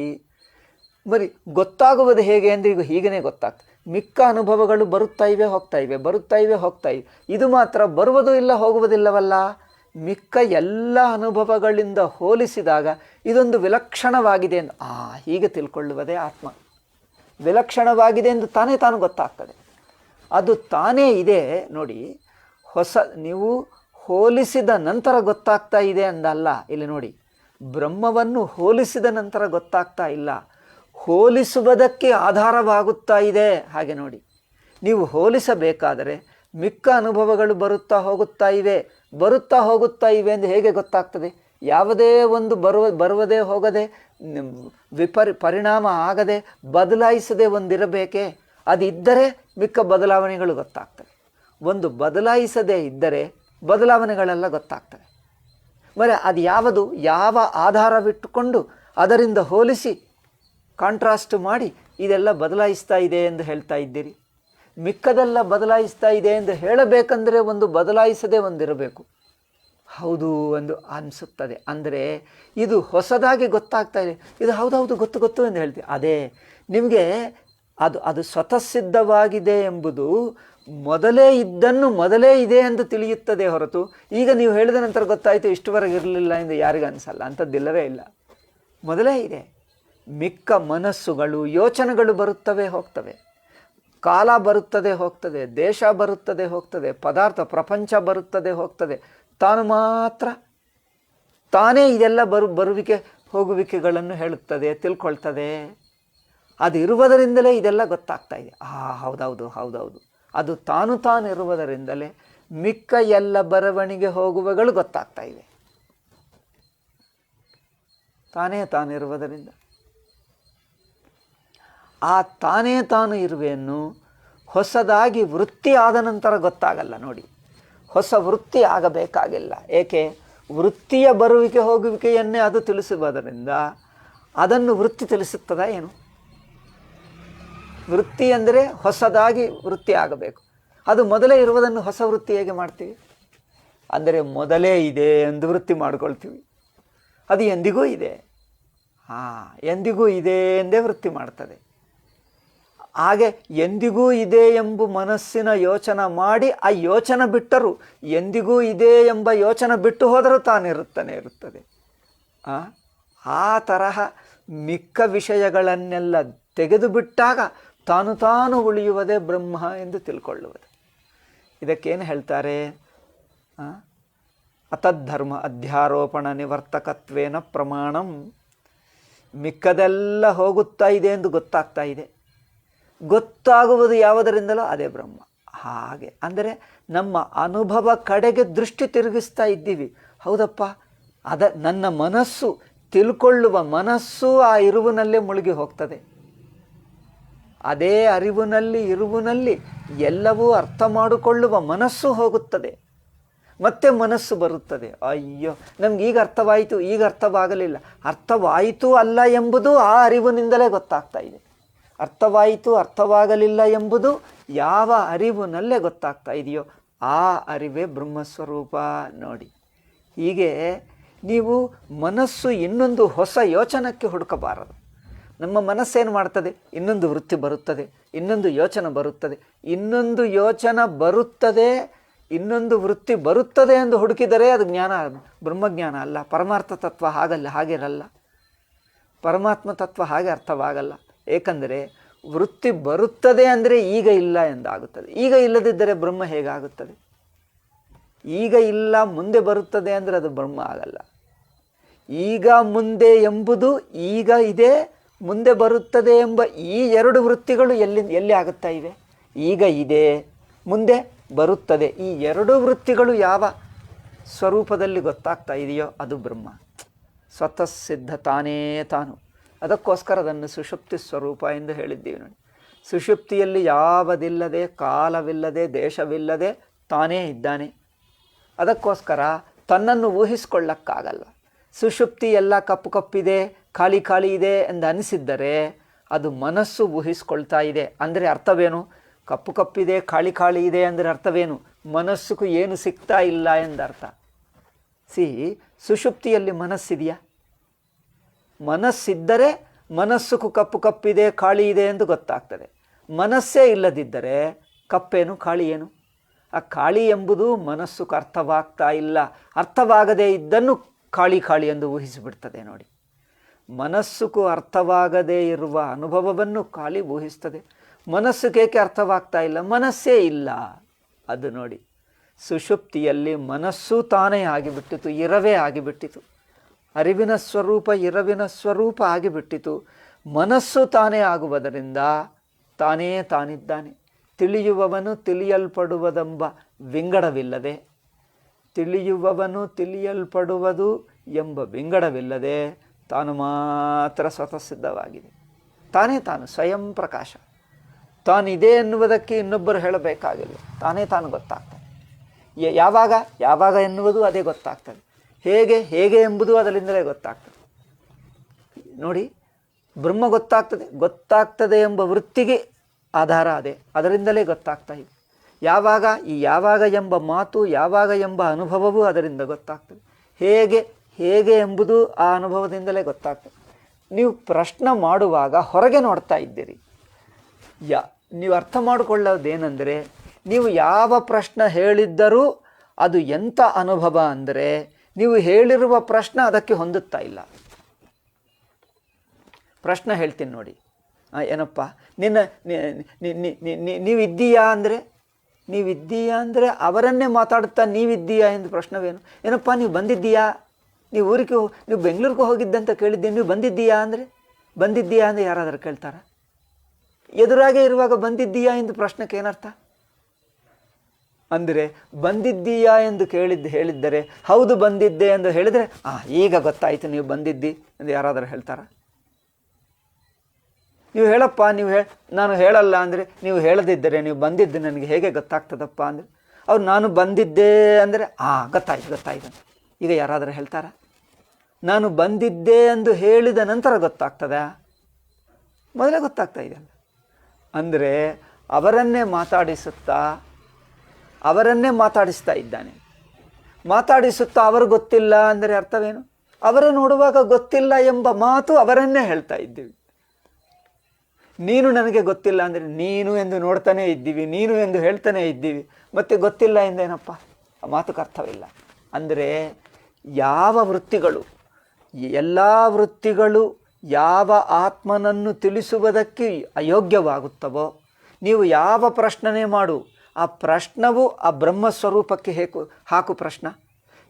ಬರೀ ಗೊತ್ತಾಗುವುದು ಹೇಗೆ ಅಂದರೆ, ಈಗ ಹೀಗೇ ಗೊತ್ತಾಗ್ತದೆ. ಮಿಕ್ಕ ಅನುಭವಗಳು ಬರುತ್ತಾ ಇವೆ ಹೋಗ್ತಾ ಇವೆ. ಇದು ಮಾತ್ರ ಬರುವುದು ಇಲ್ಲ, ಹೋಗುವುದಿಲ್ಲವಲ್ಲ. ಮಿಕ್ಕ ಎಲ್ಲ ಅನುಭವಗಳಿಂದ ಹೋಲಿಸಿದಾಗ ಇದೊಂದು ವಿಲಕ್ಷಣವಾಗಿದೆ ಎಂದು ಹೀಗೆ ತಿಳ್ಕೊಳ್ಳುವುದೇ ಆತ್ಮ. ವಿಲಕ್ಷಣವಾಗಿದೆ ಎಂದು ತಾನೇ ಗೊತ್ತಾಗ್ತದೆ. ಅದು ತಾನೇ ಇದೆ ನೋಡಿ. ನೀವು ಹೋಲಿಸಿದ ನಂತರ ಗೊತ್ತಾಗ್ತಾ ಇದೆ ಅಂದಲ್ಲ. ಇಲ್ಲಿ ನೋಡಿ, ಬ್ರಹ್ಮವನ್ನು ಹೋಲಿಸಿದ ನಂತರ ಗೊತ್ತಾಗ್ತಾ ಇಲ್ಲ, ಹೋಲಿಸುವುದಕ್ಕೆ ಆಧಾರವಾಗುತ್ತಾ ಇದೆ. ಹಾಗೆ ನೋಡಿ, ನೀವು ಹೋಲಿಸಬೇಕಾದರೆ ಮಿಕ್ಕ ಅನುಭವಗಳು ಬರುತ್ತಾ ಹೋಗುತ್ತಾ ಇವೆ ಎಂದು ಹೇಗೆ ಗೊತ್ತಾಗ್ತದೆ? ಯಾವುದೇ ಒಂದು ಬರುವುದೇ ಹೋಗದೆ, ಪರಿಣಾಮ ಆಗದೆ, ಬದಲಾಯಿಸದೆ ಒಂದಿರಬೇಕೇ. ಅದಿದ್ದರೆ ಮಿಕ್ಕ ಬದಲಾವಣೆಗಳು ಗೊತ್ತಾಗ್ತವೆ. ಒಂದು ಬದಲಾಯಿಸದೇ ಇದ್ದರೆ ಬದಲಾವಣೆಗಳೆಲ್ಲ ಗೊತ್ತಾಗ್ತವೆ. మరి ಅದು ಯಾವುದು, ಯಾವ ಆಧಾರವಿಟ್ಟುಕೊಂಡು ಅದರಿಂದ ಹೋಲಿಸಿ ಕಾಂಟ್ರಾಸ್ಟ್ ಮಾಡಿ ಇದೆಲ್ಲ ಬದಲಾಯಿಸ್ತಾ ಇದೆ ಎಂದು ಹೇಳ್ತಾ ಇದ್ದೀರಿ? ಮಿಕ್ಕದೆಲ್ಲ ಬದಲಾಯಿಸ್ತಾ ಇದೆ ಎಂದು ಹೇಳಬೇಕಂದ್ರೆ ಒಂದು ಬದಲಾಯಿಸದೆ ಒಂದಿರಬೇಕು. ಹೌದು ಎಂದು ಅನಿಸುತ್ತದೆ. ಅಂದರೆ ಇದು ಹೊಸದಾಗಿ ಗೊತ್ತಾಗ್ತಾ ಇದೆ, ಇದು ಹೌದೌದು ಗೊತ್ತು ಗೊತ್ತು ಎಂದು ಹೇಳ್ತೀವಿ. ಅದೇ ನಿಮಗೆ ಅದು ಸ್ವತಃ ಸಿದ್ಧವಾಗಿದೆ ಎಂಬುದು ಮೊದಲೇ ಇದ್ದನ್ನು ಮೊದಲೇ ಇದೆ ಎಂದು ತಿಳಿಯುತ್ತದೆ ಹೊರತು ಈಗ ನೀವು ಹೇಳಿದ ನಂತರ ಗೊತ್ತಾಯಿತು ಇಷ್ಟುವರೆಗೆ ಇರಲಿಲ್ಲ ಎಂದು ಯಾರಿಗೂ ಅನಿಸಲ್ಲ. ಅಂಥದ್ದಿಲ್ಲವೇ ಇಲ್ಲ, ಮೊದಲೇ ಇದೆ. ಮಿಕ್ಕ ಮನಸ್ಸುಗಳು ಯೋಚನೆಗಳು ಬರುತ್ತವೆ ಹೋಗ್ತವೆ, ಕಾಲ ಬರುತ್ತದೆ ಹೋಗ್ತದೆ, ದೇಶ ಬರುತ್ತದೆ ಹೋಗ್ತದೆ, ಪದಾರ್ಥ ಪ್ರಪಂಚ ಬರುತ್ತದೆ ಹೋಗ್ತದೆ. ತಾನು ಮಾತ್ರ ತಾನೇ ಇದೆಲ್ಲ ಬರುವಿಕೆ ಹೋಗುವಿಕೆಗಳನ್ನು ಹೇಳುತ್ತದೆ, ತಿಳ್ಕೊಳ್ತದೆ. ಅದು ಇರುವುದರಿಂದಲೇ ಇದೆಲ್ಲ ಗೊತ್ತಾಗ್ತಾ ಇದೆ. ಹೌದೌದು ಹೌದೌದು, ಅದು ತಾನು ಇರುವುದರಿಂದಲೇ ಮಿಕ್ಕ ಎಲ್ಲ ಬರವಣಿಗೆ ಹೋಗುವಗಳು ಗೊತ್ತಾಗ್ತಾ ಇವೆ. ತಾನಿರುವುದರಿಂದ ಆ ತಾನು ಇರುವೆಯನ್ನು ಹೊಸದಾಗಿ ವೃತ್ತಿ ಆದ ನಂತರ ಗೊತ್ತಾಗಲ್ಲ ನೋಡಿ. ಹೊಸ ವೃತ್ತಿ ಆಗಬೇಕಾಗಿಲ್ಲ. ಏಕೆ? ವೃತ್ತಿಯ ಬರುವಿಕೆ ಹೋಗುವಿಕೆಯನ್ನೇ ಅದು ತಿಳಿಸುವುದರಿಂದ ಅದನ್ನು ವೃತ್ತಿ ತಿಳಿಸುತ್ತದ ಏನು? ವೃತ್ತಿ ಅಂದರೆ ಹೊಸದಾಗಿ ವೃತ್ತಿ ಆಗಬೇಕು. ಅದು ಮೊದಲೇ ಇರುವುದನ್ನು ಹೊಸ ವೃತ್ತಿ ಹೇಗೆ ಮಾಡ್ತೀವಿ? ಅಂದರೆ ಮೊದಲೇ ಇದೆ ಎಂದು ವೃತ್ತಿ ಮಾಡ್ಕೊಳ್ತೀವಿ. ಅದು ಎಂದಿಗೂ ಇದೆ, ಎಂದಿಗೂ ಇದೆ ಎಂದೇ ವೃತ್ತಿ ಮಾಡ್ತದೆ. ಹಾಗೆ ಎಂದಿಗೂ ಇದೆ ಎಂಬ ಮನಸ್ಸಿನ ಯೋಚನೆ ಮಾಡಿ ಆ ಯೋಚನೆ ಬಿಟ್ಟರು, ಎಂದಿಗೂ ಇದೆ ಎಂಬ ಯೋಚನೆ ಬಿಟ್ಟು ಹೋದರೂ ತಾನಿರುತ್ತಾನೆ ಇರುತ್ತದೆ. ಆ ತರಹ ಮಿಕ್ಕ ವಿಷಯಗಳನ್ನೆಲ್ಲ ತೆಗೆದು ಬಿಟ್ಟಾಗ ತಾನು ಉಳಿಯುವುದೇ ಬ್ರಹ್ಮ ಎಂದು ತಿಳ್ಕೊಳ್ಳುವುದು. ಇದಕ್ಕೇನು ಹೇಳ್ತಾರೆ? ಅತದ್ಧರ್ಮ ಅಧ್ಯಾರೋಪಣ ನಿವರ್ತಕತ್ವೇನ ಪ್ರಮಾಣಂ. ಮಿಕ್ಕದೆಲ್ಲ ಹೋಗುತ್ತಾ ಇದೆ ಎಂದು ಗೊತ್ತಾಗ್ತಾ ಇದೆ, ಗೊತ್ತಾಗುವುದು ಯಾವುದರಿಂದಲೋ ಅದೇ ಬ್ರಹ್ಮ. ಹಾಗೆ ಅಂದರೆ ನಮ್ಮ ಅನುಭವ ಕಡೆಗೆ ದೃಷ್ಟಿ ತಿರುಗಿಸ್ತಾ ಇದ್ದೀವಿ. ಹೌದಪ್ಪ, ನನ್ನ ಮನಸ್ಸು ತಿಳ್ಕೊಳ್ಳುವ ಮನಸ್ಸು ಆ ಇರುವಿನಲ್ಲೇ ಮುಳುಗಿ ಹೋಗ್ತದೆ. ಅದೇ ಇರುವಿನಲ್ಲಿ ಎಲ್ಲವೂ ಅರ್ಥ ಮಾಡಿಕೊಳ್ಳುವ ಮನಸ್ಸು ಹೋಗುತ್ತದೆ, ಮತ್ತೆ ಮನಸ್ಸು ಬರುತ್ತದೆ. ಅಯ್ಯೋ, ನಮ್ಗೆ ಈಗ ಅರ್ಥವಾಯಿತು, ಈಗ ಅರ್ಥವಾಗಲಿಲ್ಲ. ಅರ್ಥವಾಯಿತು ಅಲ್ಲ ಎಂಬುದು ಆ ಅರಿವಿನಿಂದಲೇ ಗೊತ್ತಾಗ್ತಾ ಇದೆ. ಅರ್ಥವಾಯಿತು ಅರ್ಥವಾಗಲಿಲ್ಲ ಎಂಬುದು ಯಾವ ಅರಿವಿನಲ್ಲೇ ಗೊತ್ತಾಗ್ತಾ ಇದೆಯೋ ಆ ಅರಿವೇ ಬ್ರಹ್ಮಸ್ವರೂಪ. ನೋಡಿ, ಹೀಗೆ ನೀವು ಮನಸ್ಸು ಇನ್ನೊಂದು ಹೊಸ ಯೋಚನಕ್ಕೆ ಹುಡುಕಬಾರದು. ನಮ್ಮ ಮನಸ್ಸೇನು ಮಾಡ್ತದೆ? ಇನ್ನೊಂದು ವೃತ್ತಿ ಬರುತ್ತದೆ, ಇನ್ನೊಂದು ಯೋಚನೆ ಬರುತ್ತದೆ, ಇನ್ನೊಂದು ಯೋಚನೆ ಬರುತ್ತದೆ, ಇನ್ನೊಂದು ವೃತ್ತಿ ಬರುತ್ತದೆ ಎಂದು ಹುಡುಕಿದರೆ ಅದು ಜ್ಞಾನ, ಬ್ರಹ್ಮಜ್ಞಾನ ಅಲ್ಲ. ಪರಮಾರ್ಥ ತತ್ವ ಹಾಗಿರಲ್ಲ. ಪರಮಾತ್ಮ ತತ್ವ ಹಾಗೆ ಅರ್ಥವಾಗಲ್ಲ. ಏಕೆಂದರೆ ವೃತ್ತಿ ಬರುತ್ತದೆ ಅಂದರೆ ಈಗ ಇಲ್ಲ ಎಂದಾಗುತ್ತದೆ. ಈಗ ಇಲ್ಲದಿದ್ದರೆ ಬ್ರಹ್ಮ ಹೇಗಾಗುತ್ತದೆ? ಈಗ ಇಲ್ಲ ಮುಂದೆ ಬರುತ್ತದೆ ಅಂದರೆ ಅದು ಬ್ರಹ್ಮ ಆಗಲ್ಲ. ಈಗ ಮುಂದೆ ಎಂಬುದು ಈಗ ಇದೆ, ಮುಂದೆ ಬರುತ್ತದೆ ಎಂಬ ಈ ಎರಡು ವೃತ್ತಿಗಳು ಎಲ್ಲಿ ಆಗುತ್ತಾ ಇವೆ? ಈಗ ಇದೆ, ಮುಂದೆ ಬರುತ್ತದೆ. ಈ ಎರಡು ವೃತ್ತಿಗಳು ಯಾವ ಸ್ವರೂಪದಲ್ಲಿ ಗೊತ್ತಾಗ್ತಾ ಇದೆಯೋ ಅದು ಬ್ರಹ್ಮ. ಸ್ವತಃ ಸಿದ್ಧ ತಾನು. ಅದಕ್ಕೋಸ್ಕರ ಅದನ್ನು ಸುಷುಪ್ತಿ ಸ್ವರೂಪ ಎಂದು ಹೇಳಿದ್ದೀವಿ ನೋಡಿ. ಸುಷುಪ್ತಿಯಲ್ಲಿ ಯಾವುದಿಲ್ಲದೆ, ಕಾಲವಿಲ್ಲದೆ, ದೇಶವಿಲ್ಲದೆ ತಾನೇ ಇದ್ದಾನೆ. ಅದಕ್ಕೋಸ್ಕರ ತನ್ನನ್ನು ಊಹಿಸ್ಕೊಳ್ಳಕ್ಕಾಗಲ್ಲ. ಸುಷುಪ್ತಿ ಎಲ್ಲ ಕಪ್ಪು ಕಪ್ಪಿದೆ, ಖಾಲಿ ಇದೆ ಎಂದು ಅನಿಸಿದ್ದರೆ ಅದು ಮನಸ್ಸು ಊಹಿಸ್ಕೊಳ್ತಾ ಇದೆ. ಅಂದರೆ ಅರ್ಥವೇನು? ಕಪ್ಪು ಕಪ್ಪಿದೆ, ಖಾಲಿ ಇದೆ ಅಂದರೆ ಅರ್ಥವೇನು? ಮನಸ್ಸಿಗೂ ಏನು ಸಿಗ್ತಾ ಇಲ್ಲ ಎಂದರ್ಥ. ಸುಷುಪ್ತಿಯಲ್ಲಿ ಮನಸ್ಸಿದೆಯಾ? ಮನಸ್ಸಿದ್ದರೆ ಮನಸ್ಸುಗೂ ಕಪ್ಪು ಕಪ್ಪಿದೆ, ಖಾಲಿ ಇದೆ ಎಂದು ಗೊತ್ತಾಗ್ತದೆ. ಮನಸ್ಸೇ ಇಲ್ಲದಿದ್ದರೆ ಕಪ್ಪೇನು, ಖಾಲಿ ಏನು? ಆ ಖಾಲಿ ಎಂಬುದು ಮನಸ್ಸುకు ಅರ್ಥವಾಗ್ತಾ ಇಲ್ಲ. ಅರ್ಥವಾಗದೇ ಇದ್ದನ್ನು ಖಾಲಿ ಎಂದು ಊಹಿಸಿಬಿಡ್ತದೆ ನೋಡಿ. ಮನಸ್ಸುಗೂ ಅರ್ಥವಾಗದೇ ಇರುವ ಅನುಭವವನ್ನು ಖಾಲಿ ಊಹಿಸ್ತದೆ. ಮನಸ್ಸುಗೇಕೆ ಅರ್ಥವಾಗ್ತಾ ಇಲ್ಲ? ಮನಸ್ಸೇ ಇಲ್ಲ. ಅದು ನೋಡಿ, ಸುಷುಪ್ತಿಯಲ್ಲಿ ಮನಸ್ಸು ತಾನೇ ಆಗಿಬಿಟ್ಟಿತು, ಇರವೇ ಆಗಿಬಿಟ್ಟಿತು. ಅರಿವಿನ ಸ್ವರೂಪ ಇರವಿನ ಸ್ವರೂಪ ಆಗಿಬಿಟ್ಟಿತು. ಮನಸ್ಸು ತಾನೇ ಆಗುವುದರಿಂದ ತಾನಿದ್ದಾನೆ. ತಿಳಿಯುವವನು ತಿಳಿಯಲ್ಪಡುವುದೆಂಬ ವಿಂಗಡವಿಲ್ಲದೆ, ತಿಳಿಯುವವನು ತಿಳಿಯಲ್ಪಡುವುದು ಎಂಬ ವಿಂಗಡವಿಲ್ಲದೆ ತಾನು ಮಾತ್ರ ಸ್ವತಃ ಸಿದ್ಧವಾಗಿದೆ. ತಾನು ಸ್ವಯಂ ಪ್ರಕಾಶ. ತಾನಿದೆ ಎನ್ನುವುದಕ್ಕೆ ಇನ್ನೊಬ್ಬರು ಹೇಳಬೇಕಾಗಿಲ್ಲ. ತಾನು ಗೊತ್ತಾಗ್ತದೆ. ಯಾವಾಗ ಎನ್ನುವುದು ಅದೇ ಗೊತ್ತಾಗ್ತದೆ. ಹೇಗೆ ಹೇಗೆ ಎಂಬುದು ಅದರಿಂದಲೇ ಗೊತ್ತಾಗ್ತದೆ. ನೋಡಿ, ಬ್ರಹ್ಮ ಗೊತ್ತಾಗ್ತದೆ ಎಂಬ ವೃತ್ತಿಗೆ ಆಧಾರ ಅದೇ, ಅದರಿಂದಲೇ ಗೊತ್ತಾಗ್ತಾ ಇದೆ. ಯಾವಾಗ ಎಂಬ ಮಾತು, ಯಾವಾಗ ಎಂಬ ಅನುಭವವೂ ಅದರಿಂದ ಗೊತ್ತಾಗ್ತದೆ. ಹೇಗೆ ಎಂಬುದು ಆ ಅನುಭವದಿಂದಲೇ ಗೊತ್ತಾಗ್ತದೆ. ನೀವು ಪ್ರಶ್ನೆ ಮಾಡುವಾಗ ಹೊರಗೆ ನೋಡ್ತಾ ಇದ್ದೀರಿ. ನೀವು ಅರ್ಥ ಮಾಡಿಕೊಳ್ಳೋದೇನೆಂದರೆ, ನೀವು ಯಾವ ಪ್ರಶ್ನೆ ಹೇಳಿದ್ದರೂ ಅದು ಎಂಥ ಅನುಭವ ಅಂದರೆ, ನೀವು ಹೇಳಿರುವ ಪ್ರಶ್ನೆ ಅದಕ್ಕೆ ಹೊಂದುತ್ತಾ ಇಲ್ಲ. ಪ್ರಶ್ನೆ ಹೇಳ್ತೀನಿ ನೋಡಿ. ಏನಪ್ಪ ನೀವಿದ್ದೀಯಾ ಅಂದರೆ ಅವರನ್ನೇ ಮಾತಾಡುತ್ತಾ ನೀವಿದ್ದೀಯಾ ಎಂದು ಪ್ರಶ್ನವೇನು? ಏನಪ್ಪ ನೀವು ಬಂದಿದ್ದೀಯಾ, ನೀವು ನೀವು ಬೆಂಗಳೂರಿಗೆ ಹೋಗಿದ್ದಂತ ಕೇಳಿದ್ದೀನಿ, ನೀವು ಬಂದಿದ್ದೀಯಾ ಅಂದರೆ ಯಾರಾದರೂ ಕೇಳ್ತಾರ? ಎದುರಾಗೆ ಇರುವಾಗ ಬಂದಿದ್ದೀಯಾ ಎಂದು ಪ್ರಶ್ನೆಗೆ ಏನರ್ಥ? ಅಂದರೆ ಬಂದಿದ್ದೀಯಾ ಎಂದು ಹೇಳಿದ್ದರೆ ಹೌದು ಬಂದಿದ್ದೆ ಎಂದು ಹೇಳಿದರೆ ಈಗ ಗೊತ್ತಾಯಿತು ನೀವು ಬಂದಿದ್ದಿ ಎಂದು ಯಾರಾದರೂ ಹೇಳ್ತಾರ? ನೀವು ಹೇಳಪ್ಪ, ನಾನು ಹೇಳಲ್ಲ ಅಂದರೆ, ನೀವು ಹೇಳದಿದ್ದರೆ ನೀವು ಬಂದಿದ್ದೆ ನನಗೆ ಹೇಗೆ ಗೊತ್ತಾಗ್ತದಪ್ಪ ಅಂದರೆ, ಅವ್ರು ನಾನು ಬಂದಿದ್ದೆ ಅಂದರೆ ಗೊತ್ತಾಯ್ತು. ಈಗ ಯಾರಾದರೂ ಹೇಳ್ತಾರ? ನಾನು ಬಂದಿದ್ದೆ ಎಂದು ಹೇಳಿದ ನಂತರ ಗೊತ್ತಾಗ್ತದ? ಮೊದಲೇ ಗೊತ್ತಾಗ್ತಾ ಇದೆಯಲ್ಲ. ಅಂದರೆ ಅವರನ್ನೇ ಮಾತಾಡಿಸ್ತಾ ಇದ್ದಾನೆ. ಮಾತಾಡಿಸುತ್ತಾ ಅವರು ಗೊತ್ತಿಲ್ಲ ಅಂದರೆ ಅರ್ಥವೇನು? ಅವರೇ ನೋಡುವಾಗ ಗೊತ್ತಿಲ್ಲ ಎಂಬ ಮಾತು ಅವರನ್ನೇ ಹೇಳ್ತಾ ಇದ್ದೀವಿ. ನೀನು ನನಗೆ ಗೊತ್ತಿಲ್ಲ ಅಂದರೆ ನೀನು ಎಂದು ನೋಡ್ತಾನೇ ಇದ್ದೀವಿ, ನೀನು ಎಂದು ಹೇಳ್ತಾನೇ ಇದ್ದೀವಿ, ಮತ್ತೆ ಗೊತ್ತಿಲ್ಲ ಎಂದೇನಪ್ಪ? ಆ ಮಾತುಕ್ಕೆ ಅರ್ಥವಿಲ್ಲ. ಅಂದರೆ ಎಲ್ಲ ವೃತ್ತಿಗಳು ಯಾವ ಆತ್ಮನನ್ನು ತಿಳಿಸುವುದಕ್ಕೆ ಅಯೋಗ್ಯವಾಗುತ್ತವೋ, ನೀವು ಯಾವ ಪ್ರಶ್ನೆ ಮಾಡು, ಆ ಪ್ರಶ್ನವು ಆ ಬ್ರಹ್ಮಸ್ವರೂಪಕ್ಕೆ ಹಾಕು ಪ್ರಶ್ನೆ.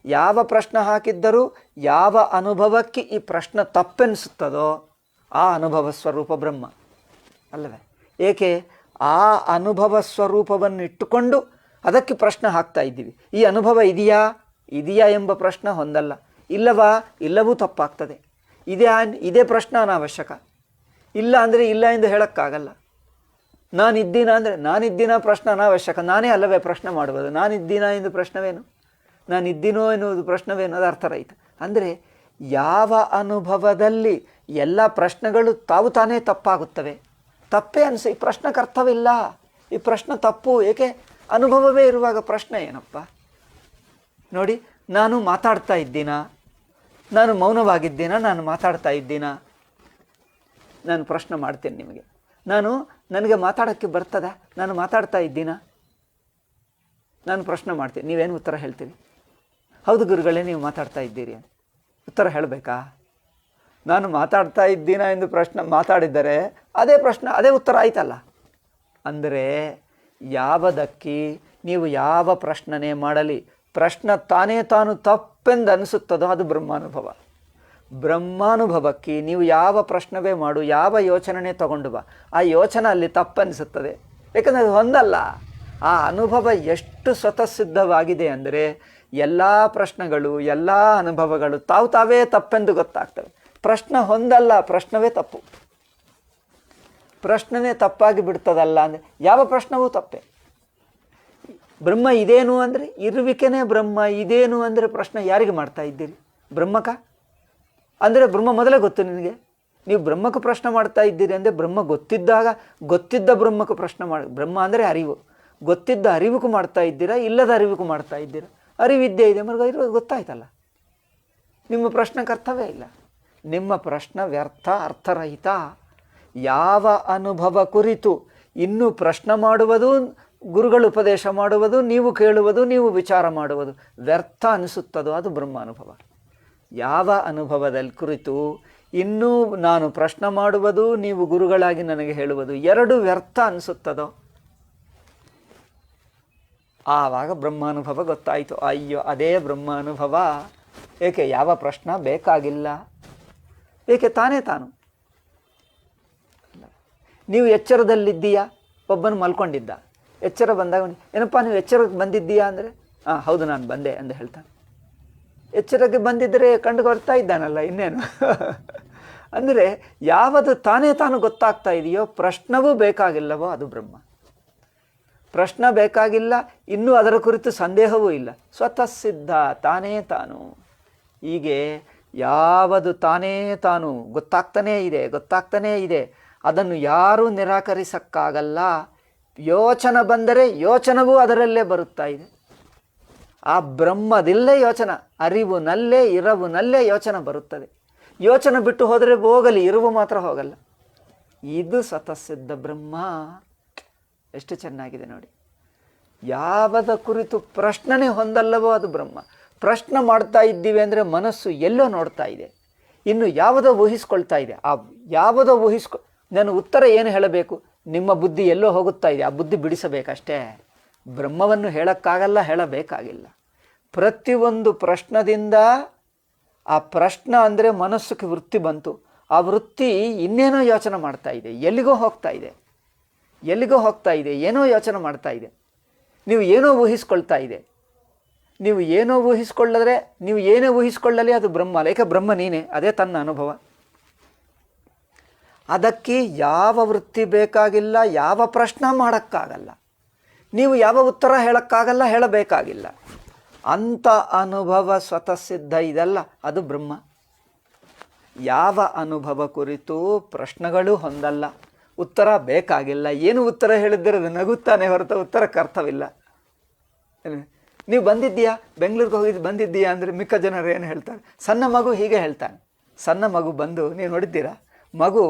ಯಾವ ಪ್ರಶ್ನೆ ಹಾಕಿದ್ದರೂ ಯಾವ ಅನುಭವಕ್ಕೆ ಈ ಪ್ರಶ್ನೆ ತಪ್ಪೆನಿಸುತ್ತದೋ ಆ ಅನುಭವ ಸ್ವರೂಪ ಬ್ರಹ್ಮ ಅಲ್ಲವೇ? ಏಕೆ? ಆ ಅನುಭವ ಸ್ವರೂಪವನ್ನು ಇಟ್ಟುಕೊಂಡು ಅದಕ್ಕೆ ಪ್ರಶ್ನೆ ಹಾಕ್ತಾ ಇದ್ದೀವಿ. ಈ ಅನುಭವ ಇದೆಯಾ ಎಂಬ ಪ್ರಶ್ನೆ ಹೊಂದಲ್ಲ. ಇಲ್ಲವೂ ತಪ್ಪಾಗ್ತದೆ. ಇದೇ ಪ್ರಶ್ನೆ ಅನಾವಶ್ಯಕ. ಇಲ್ಲ ಅಂದರೆ ಇಲ್ಲ ಎಂದು ಹೇಳೋಕ್ಕಾಗಲ್ಲ. ನಾನಿದ್ದೀನ ಪ್ರಶ್ನೆ ಅನಾವಶ್ಯಕ. ನಾನೇ ಅಲ್ಲವೇ ಪ್ರಶ್ನೆ ಮಾಡುವುದು. ನಾನಿದ್ದೀನ ಎಂದು ಪ್ರಶ್ನವೇನು? ನಾನಿದ್ದೀನೋ ಎನ್ನುವುದು ಪ್ರಶ್ನವೇನು? ಅದು ಅರ್ಥರಹಿತ. ಅಂದರೆ ಯಾವ ಅನುಭವದಲ್ಲಿ ಎಲ್ಲ ಪ್ರಶ್ನೆಗಳು ತಾನೇ ತಪ್ಪಾಗುತ್ತವೆ. ತಪ್ಪೇ ಈ ಪ್ರಶ್ನೆಗೆ ಅರ್ಥವಿಲ್ಲ. ಈ ಪ್ರಶ್ನೆ ತಪ್ಪು. ಏಕೆ? ಅನುಭವವೇ ಇರುವಾಗ ಪ್ರಶ್ನೆ ಏನಪ್ಪ? ನೋಡಿ, ನಾನು ಮಾತಾಡ್ತಾ ಇದ್ದೀನಾ, ನಾನು ಮೌನವಾಗಿದ್ದೀನಾ, ನಾನು ಮಾತಾಡ್ತಾ ಇದ್ದೀನಾ? ನಾನು ಪ್ರಶ್ನೆ ಮಾಡ್ತೇನೆ ನಿಮಗೆ. ನನಗೆ ಮಾತಾಡೋಕ್ಕೆ ಬರ್ತದ? ನಾನು ಮಾತಾಡ್ತಾ ಇದ್ದೀನಾ? ನಾನು ಪ್ರಶ್ನೆ ಮಾಡ್ತೀನಿ, ನೀವೇನು ಉತ್ತರ ಹೇಳ್ತೀರಿ? ಹೌದು ಗುರುಗಳೇ, ನೀವು ಮಾತಾಡ್ತಾ ಇದ್ದೀರಿ. ಉತ್ತರ ಹೇಳಬೇಕಾ? ನಾನು ಮಾತಾಡ್ತಾ ಇದ್ದೀನಾ ಎಂದು ಪ್ರಶ್ನೆ ಮಾತಾಡಿದರೆ ಅದೇ ಉತ್ತರ ಆಯ್ತಲ್ಲ. ಅಂದರೆ ಯಾವದಕ್ಕೆ ನೀವು ಯಾವ ಪ್ರಶ್ನೆ ಮಾಡಲಿ, ಪ್ರಶ್ನೆ ತಾನು ತಪ್ಪೆಂದು ಅನಿಸುತ್ತದೋ ಅದು ಬ್ರಹ್ಮಾನುಭವ. ಬ್ರಹ್ಮಾನುಭವಕ್ಕೆ ನೀವು ಯಾವ ಪ್ರಶ್ನವೇ ಮಾಡು, ಯಾವ ಯೋಚನೆ ತಗೊಂಡು ಬಾ, ಆ ಯೋಚನೆ ಅಲ್ಲಿ ತಪ್ಪನಿಸುತ್ತದೆ. ಯಾಕಂದರೆ ಅದು ಹೊಂದಲ್ಲ. ಆ ಅನುಭವ ಎಷ್ಟು ಸ್ವತಃಸಿದ್ಧವಾಗಿದೆ ಅಂದರೆ ಎಲ್ಲ ಪ್ರಶ್ನೆಗಳು, ಎಲ್ಲ ಅನುಭವಗಳು ತಾವೇ ತಪ್ಪೆಂದು ಗೊತ್ತಾಗ್ತವೆ. ಪ್ರಶ್ನೆ ಹೊಂದಲ್ಲ, ಪ್ರಶ್ನವೇ ತಪ್ಪು. ಪ್ರಶ್ನೆನೇ ತಪ್ಪಾಗಿ ಬಿಡ್ತದಲ್ಲ ಅಂದರೆ ಯಾವ ಪ್ರಶ್ನವೂ ತಪ್ಪೆ. ಬ್ರಹ್ಮ ಇದೇನು ಅಂದರೆ ಇರುವಿಕೆನೇ ಬ್ರಹ್ಮ. ಇದೇನು ಅಂದರೆ ಪ್ರಶ್ನೆ ಯಾರಿಗೆ ಮಾಡ್ತಾ ಇದ್ದೀರಿ? ಬ್ರಹ್ಮಕ? ಅಂದರೆ ಬ್ರಹ್ಮ ಮೊದಲೇ ಗೊತ್ತು ನಿನಗೆ. ನೀವು ಬ್ರಹ್ಮಕ್ಕೆ ಪ್ರಶ್ನೆ ಮಾಡ್ತಾ ಇದ್ದೀರಿ ಅಂದರೆ ಬ್ರಹ್ಮ ಗೊತ್ತಿದ್ದ ಬ್ರಹ್ಮಕ್ಕೆ ಪ್ರಶ್ನೆ ಬ್ರಹ್ಮ ಅಂದರೆ ಅರಿವು. ಗೊತ್ತಿದ್ದ ಅರಿವಿಗೂ ಮಾಡ್ತಾ ಇದ್ದೀರಾ, ಇಲ್ಲದ ಅರಿವಿಗೂ ಮಾಡ್ತಾ ಇದ್ದೀರಾ? ಅರಿವಿದ್ಯೆ ಇದೆ ಮರ್ಗ ಇರುವಾಗ ಗೊತ್ತಾಯ್ತಲ್ಲ. ನಿಮ್ಮ ಪ್ರಶ್ನೆಗೆ ಅರ್ಥವೇ ಇಲ್ಲ. ನಿಮ್ಮ ಪ್ರಶ್ನೆ ವ್ಯರ್ಥ, ಅರ್ಥರಹಿತ. ಯಾವ ಅನುಭವ ಕುರಿತು ಇನ್ನೂ ಪ್ರಶ್ನೆ ಮಾಡುವುದು, ಗುರುಗಳು ಉಪದೇಶ ಮಾಡುವುದು, ನೀವು ಕೇಳುವುದು, ನೀವು ವಿಚಾರ ಮಾಡುವುದು ವ್ಯರ್ಥ ಅನಿಸುತ್ತದೋ ಅದು ಬ್ರಹ್ಮಾನುಭವ. ಯಾವ ಅನುಭವದಲ್ಲಿ ಕುರಿತು ಇನ್ನೂ ನಾನು ಪ್ರಶ್ನೆ ಮಾಡುವುದು, ನೀವು ಗುರುಗಳಾಗಿ ನನಗೆ ಹೇಳುವುದು ಎರಡು ವ್ಯರ್ಥ ಅನಿಸುತ್ತದೋ ಆವಾಗ ಬ್ರಹ್ಮಾನುಭವ ಗೊತ್ತಾಯಿತು. ಅಯ್ಯೋ, ಅದೇ ಬ್ರಹ್ಮಾನುಭವ. ಏಕೆ? ಯಾವ ಪ್ರಶ್ನೆ ಬೇಕಾಗಿಲ್ಲ. ಏಕೆ? ತಾನು ನೀವು ಎಚ್ಚರದಲ್ಲಿದ್ದೀಯಾ? ಒಬ್ಬನು ಮಲ್ಕೊಂಡಿದ್ದ, ಎಚ್ಚರ ಬಂದಾಗ ಏನಪ್ಪ ನೀವು ಎಚ್ಚರಕ್ಕೆ ಬಂದಿದ್ದೀಯಾ ಅಂದರೆ ಹೌದು ನಾನು ಬಂದೆ ಅಂತ ಹೇಳ್ತಾನೆ. ಎಚ್ಚರಕ್ಕೆ ಬಂದಿದ್ದರೆ ಕಂಡು ಬರ್ತಾ ಇದ್ದಾನಲ್ಲ, ಇನ್ನೇನು. ಅಂದರೆ ಯಾವುದು ತಾನು ಗೊತ್ತಾಗ್ತಾ ಇದೆಯೋ, ಪ್ರಶ್ನವೂ ಬೇಕಾಗಿಲ್ಲವೋ ಅದು ಬ್ರಹ್ಮ. ಪ್ರಶ್ನೆ ಬೇಕಾಗಿಲ್ಲ, ಇನ್ನೂ ಅದರ ಕುರಿತು ಸಂದೇಹವೂ ಇಲ್ಲ. ಸ್ವತಃ ಸಿದ್ಧ, ತಾನು. ಹೀಗೆ ಯಾವುದು ತಾನೇ ತಾನು ಗೊತ್ತಾಗ್ತಾನೇ ಇದೆ. ಅದನ್ನು ಯಾರೂ ನಿರಾಕರಿಸಕ್ಕಾಗಲ್ಲ. ಯೋಚನೆ ಬಂದರೆ ಯೋಚನವೂ ಅದರಲ್ಲೇ ಬರುತ್ತಾ ಇದೆ. ಆ ಬ್ರಹ್ಮದಲ್ಲೇ ಯೋಚನ, ಅರಿವುನಲ್ಲೇ ಇರವುನಲ್ಲೇ ಯೋಚನೆ ಬರುತ್ತದೆ. ಯೋಚನೆ ಬಿಟ್ಟು ಹೋದರೆ ಹೋಗಲಿ, ಇರುವು ಮಾತ್ರ ಹೋಗಲ್ಲ. ಇದು ಸ್ವತಃಸಿದ್ಧ ಬ್ರಹ್ಮ. ಎಷ್ಟು ಚೆನ್ನಾಗಿದೆ ನೋಡಿ. ಯಾವದ ಕುರಿತು ಪ್ರಶ್ನೆ ಹೊಂದಲ್ಲವೋ ಅದು ಬ್ರಹ್ಮ. ಪ್ರಶ್ನೆ ಮಾಡ್ತಾ ಇದ್ದೀವಿ ಅಂದರೆ ಮನಸ್ಸು ಎಲ್ಲೋ ನೋಡ್ತಾ ಇದೆ, ಇನ್ನು ಯಾವುದೋ ಊಹಿಸ್ಕೊಳ್ತಾ ಇದೆ. ಆ ಯಾವುದೋ ನಾನು ಉತ್ತರ ಏನು ಹೇಳಬೇಕು, ನಿಮ್ಮ ಬುದ್ಧಿ ಎಲ್ಲೋ ಹೋಗುತ್ತಾ ಇದೆ, ಆ ಬುದ್ಧಿ ಬಿಡಿಸಬೇಕಷ್ಟೇ. ಬ್ರಹ್ಮವನ್ನು ಹೇಳಬೇಕಾಗಿಲ್ಲ. ಪ್ರತಿಯೊಂದು ಪ್ರಶ್ನದಿಂದ ಆ ಪ್ರಶ್ನ ಅಂದರೆ ಮನಸ್ಸಿಗೆ ವೃತ್ತಿ ಬಂತು. ಆ ವೃತ್ತಿ ಇನ್ನೇನೋ ಯೋಚನೆ ಮಾಡ್ತಾ ಇದೆ, ಎಲ್ಲಿಗೋ ಹೋಗ್ತಾ ಇದೆ, ಏನೋ ಯೋಚನೆ ಮಾಡ್ತಾ ಇದೆ. ನೀವು ಏನೋ ಊಹಿಸ್ಕೊಳ್ತಾ ಇದೆ. ನೀವು ಏನೋ ಊಹಿಸ್ಕೊಳ್ಳದ್ರೆ, ನೀವು ಏನೇ ಊಹಿಸ್ಕೊಳ್ಳಲಿ ಅದು ಬ್ರಹ್ಮ ಅಲ್ಲ. ಏಕೆ ಬ್ರಹ್ಮ ನೀನೇ, ಅದೇ ತನ್ನ ಅನುಭವ. ಅದಕ್ಕೆ ಯಾವ ವೃತ್ತಿ ಬೇಕಾಗಿಲ್ಲ, ಯಾವ ಪ್ರಶ್ನೆ ಮಾಡೋಕ್ಕಾಗಲ್ಲ, ನೀವು ಯಾವ ಉತ್ತರ ಹೇಳೋಕ್ಕಾಗಲ್ಲ, ಹೇಳಬೇಕಾಗಿಲ್ಲ. ಅಂಥ ಅನುಭವ ಸ್ವತಃ ಸಿದ್ಧ ಇದೆಲ್ಲ, ಅದು ಬ್ರಹ್ಮ. ಯಾವ ಅನುಭವ ಕುರಿತು ಪ್ರಶ್ನೆಗಳು ಹೊಂದಲ್ಲ, ಉತ್ತರ ಬೇಕಾಗಿಲ್ಲ. ಏನು ಉತ್ತರ ಹೇಳಿದ್ದರೆ ಅದು ನಗುತ್ತಾನೆ ಹೊರತು ಉತ್ತರಕ್ಕೆ ಅರ್ಥವಿಲ್ಲ. ನೀವು ಬಂದಿದ್ದೀಯಾ, ಬೆಂಗಳೂರಿಗೆ ಬಂದಿದ್ದೀಯಾ ಅಂದರೆ ಮಿಕ್ಕ ಜನರು ಏನು ಹೇಳ್ತಾರೆ, ಸಣ್ಣ ಮಗು ಹೀಗೆ ಹೇಳ್ತಾನೆ. ಸಣ್ಣ ಮಗು ಬಂದು ನೀವು ನೋಡಿದ್ದೀರಾ, ಮಗು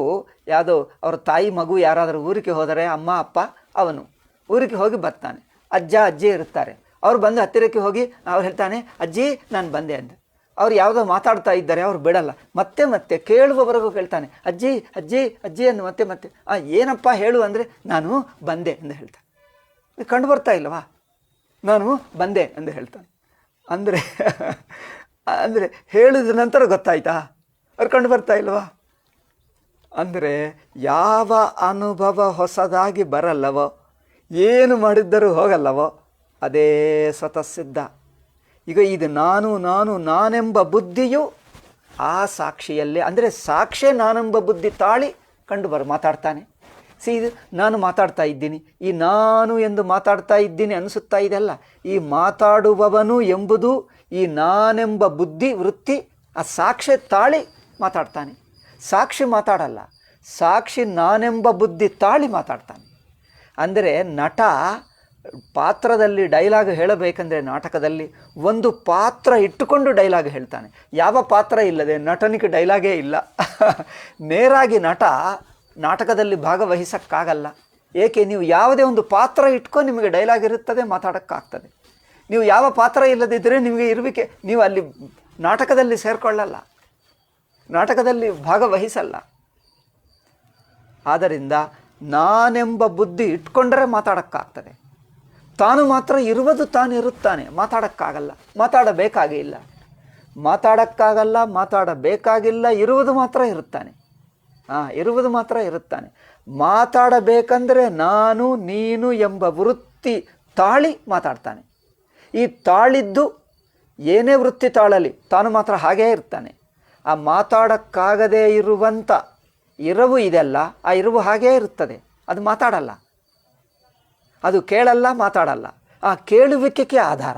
ಯಾವುದೋ ಅವ್ರ ತಾಯಿ ಮಗು ಯಾರಾದರೂ ಊರಿಗೆ ಹೋದರೆ, ಅಮ್ಮ ಅಪ್ಪ ಅವನು ಊರಿಗೆ ಹೋಗಿ ಬರ್ತಾನೆ, ಅಜ್ಜ ಅಜ್ಜಿ ಇರ್ತಾರೆ. ಅವ್ರು ಬಂದು ಹತ್ತಿರಕ್ಕೆ ಹೋಗಿ ಅವ್ರು ಹೇಳ್ತಾನೆ, ಅಜ್ಜಿ ನಾನು ಬಂದೆ ಅಂತ. ಅವ್ರು ಯಾವುದೋ ಮಾತಾಡ್ತಾ ಇದ್ದಾರೆ, ಅವ್ರು ಬಿಡಲ್ಲ, ಮತ್ತೆ ಕೇಳುವವರೆಗೂ ಕೇಳ್ತಾನೆ, ಅಜ್ಜಿ ಅಜ್ಜಿ ಅಜ್ಜಿ ಅಂದು ಮತ್ತೆ ಏನಪ್ಪ ಹೇಳು ಅಂದರೆ ನಾನು ಬಂದೆ ಎಂದು ಹೇಳ್ತಾನೆ. ಕಂಡು ಬರ್ತಾ ಇಲ್ಲವಾ, ನಾನು ಬಂದೆ ಎಂದು ಹೇಳ್ತಾನೆ. ಅಂದರೆ ಹೇಳಿದ ನಂತರ ಗೊತ್ತಾಯ್ತಾ, ಅವ್ರು ಕಂಡು ಬರ್ತಾ ಇಲ್ವಾ? ಅಂದರೆ ಯಾವ ಅನುಭವ ಹೊಸದಾಗಿ ಬರಲ್ಲವೋ, ಏನು ಮಾಡಿದ್ದರೂ ಹೋಗಲ್ಲವೋ, ಅದೇ ಸ್ವತಃ ಸಿದ್ಧ. ಈಗ ಇದು ನಾನೆಂಬ ಬುದ್ಧಿಯು ಆ ಸಾಕ್ಷಿಯಲ್ಲೇ, ಅಂದರೆ ಸಾಕ್ಷಿ ನಾನೆಂಬ ಬುದ್ಧಿ ತಾಳಿ ಮಾತಾಡ್ತಾನೆ. ಇದು ನಾನು ಮಾತಾಡ್ತಾ ಇದ್ದೀನಿ, ಈ ನಾನು ಎಂದು ಮಾತಾಡ್ತಾ ಇದ್ದೀನಿ ಅನಿಸುತ್ತಾ ಇದೆಲ್ಲ, ಈ ಮಾತಾಡುವವನು ಎಂಬುದು ಈ ನಾನೆಂಬ ಬುದ್ಧಿ ವೃತ್ತಿ, ಆ ಸಾಕ್ಷಿ ತಾಳಿ ಮಾತಾಡ್ತಾನೆ. ಸಾಕ್ಷಿ ಮಾತಾಡಲ್ಲ, ಸಾಕ್ಷಿ ನಾನೆಂಬ ಬುದ್ಧಿ ತಾಳಿ ಮಾತಾಡ್ತಾನೆ. ಅಂದರೆ ನಟ ಪಾತ್ರದಲ್ಲಿ ಡೈಲಾಗ್ ಹೇಳಬೇಕಂದ್ರೆ ನಾಟಕದಲ್ಲಿ ಒಂದು ಪಾತ್ರ ಇಟ್ಟುಕೊಂಡು ಡೈಲಾಗ್ ಹೇಳ್ತಾನೆ. ಯಾವ ಪಾತ್ರ ಇಲ್ಲದೆ ನಟನಿಗೆ ಡೈಲಾಗೇ ಇಲ್ಲ. ನೇರಾಗಿ ನಟ ನಾಟಕದಲ್ಲಿ ಭಾಗವಹಿಸೋಕ್ಕಾಗಲ್ಲ. ಏಕೆ, ನೀವು ಯಾವುದೇ ಒಂದು ಪಾತ್ರ ಇಟ್ಕೊಂಡು ನಿಮಗೆ ಡೈಲಾಗ್ ಇರುತ್ತದೆ, ಮಾತಾಡೋಕ್ಕಾಗ್ತದೆ. ನೀವು ಯಾವ ಪಾತ್ರ ಇಲ್ಲದಿದ್ದರೆ ನಿಮಗೆ ಇರುವಿಕೆ, ನೀವು ಅಲ್ಲಿ ನಾಟಕದಲ್ಲಿ ಸೇರಿಕೊಳ್ಳಲ್ಲ, ನಾಟಕದಲ್ಲಿ ಭಾಗವಹಿಸಲ್ಲ. ಆದ್ದರಿಂದ ನಾನೆಂಬ ಬುದ್ಧಿ ಇಟ್ಕೊಂಡ್ರೆ ಮಾತಾಡೋಕ್ಕಾಗ್ತದೆ. ತಾನು ಮಾತ್ರ ಇರುವುದು ತಾನಿರುತ್ತಾನೆ, ಮಾತಾಡೋಕ್ಕಾಗಲ್ಲ, ಮಾತಾಡಬೇಕಾಗಿಲ್ಲ, ಇರುವುದು ಮಾತ್ರ ಇರುತ್ತಾನೆ. ಇರುವುದು ಮಾತ್ರ ಇರುತ್ತಾನೆ. ಮಾತಾಡಬೇಕಂದ್ರೆ ನಾನು ನೀನು ಎಂಬ ವೃತ್ತಿ ತಾಳಿ ಮಾತಾಡ್ತಾನೆ. ಈ ತಾಳಿದ್ದು ಏನೇ ವೃತ್ತಿ ತಾಳಲಿ ತಾನು ಮಾತ್ರ ಹಾಗೇ ಇರ್ತಾನೆ. ಆ ಮಾತಾಡೋಕ್ಕಾಗದೇ ಇರುವಂಥ ಇರವು ಇದೆಲ್ಲ, ಆ ಇರುವು ಹಾಗೇ ಇರುತ್ತದೆ. ಅದು ಮಾತಾಡಲ್ಲ, ಅದು ಕೇಳಲ್ಲ, ಮಾತಾಡಲ್ಲ. ಆ ಕೇಳುವಿಕೆಗೆ ಆಧಾರ,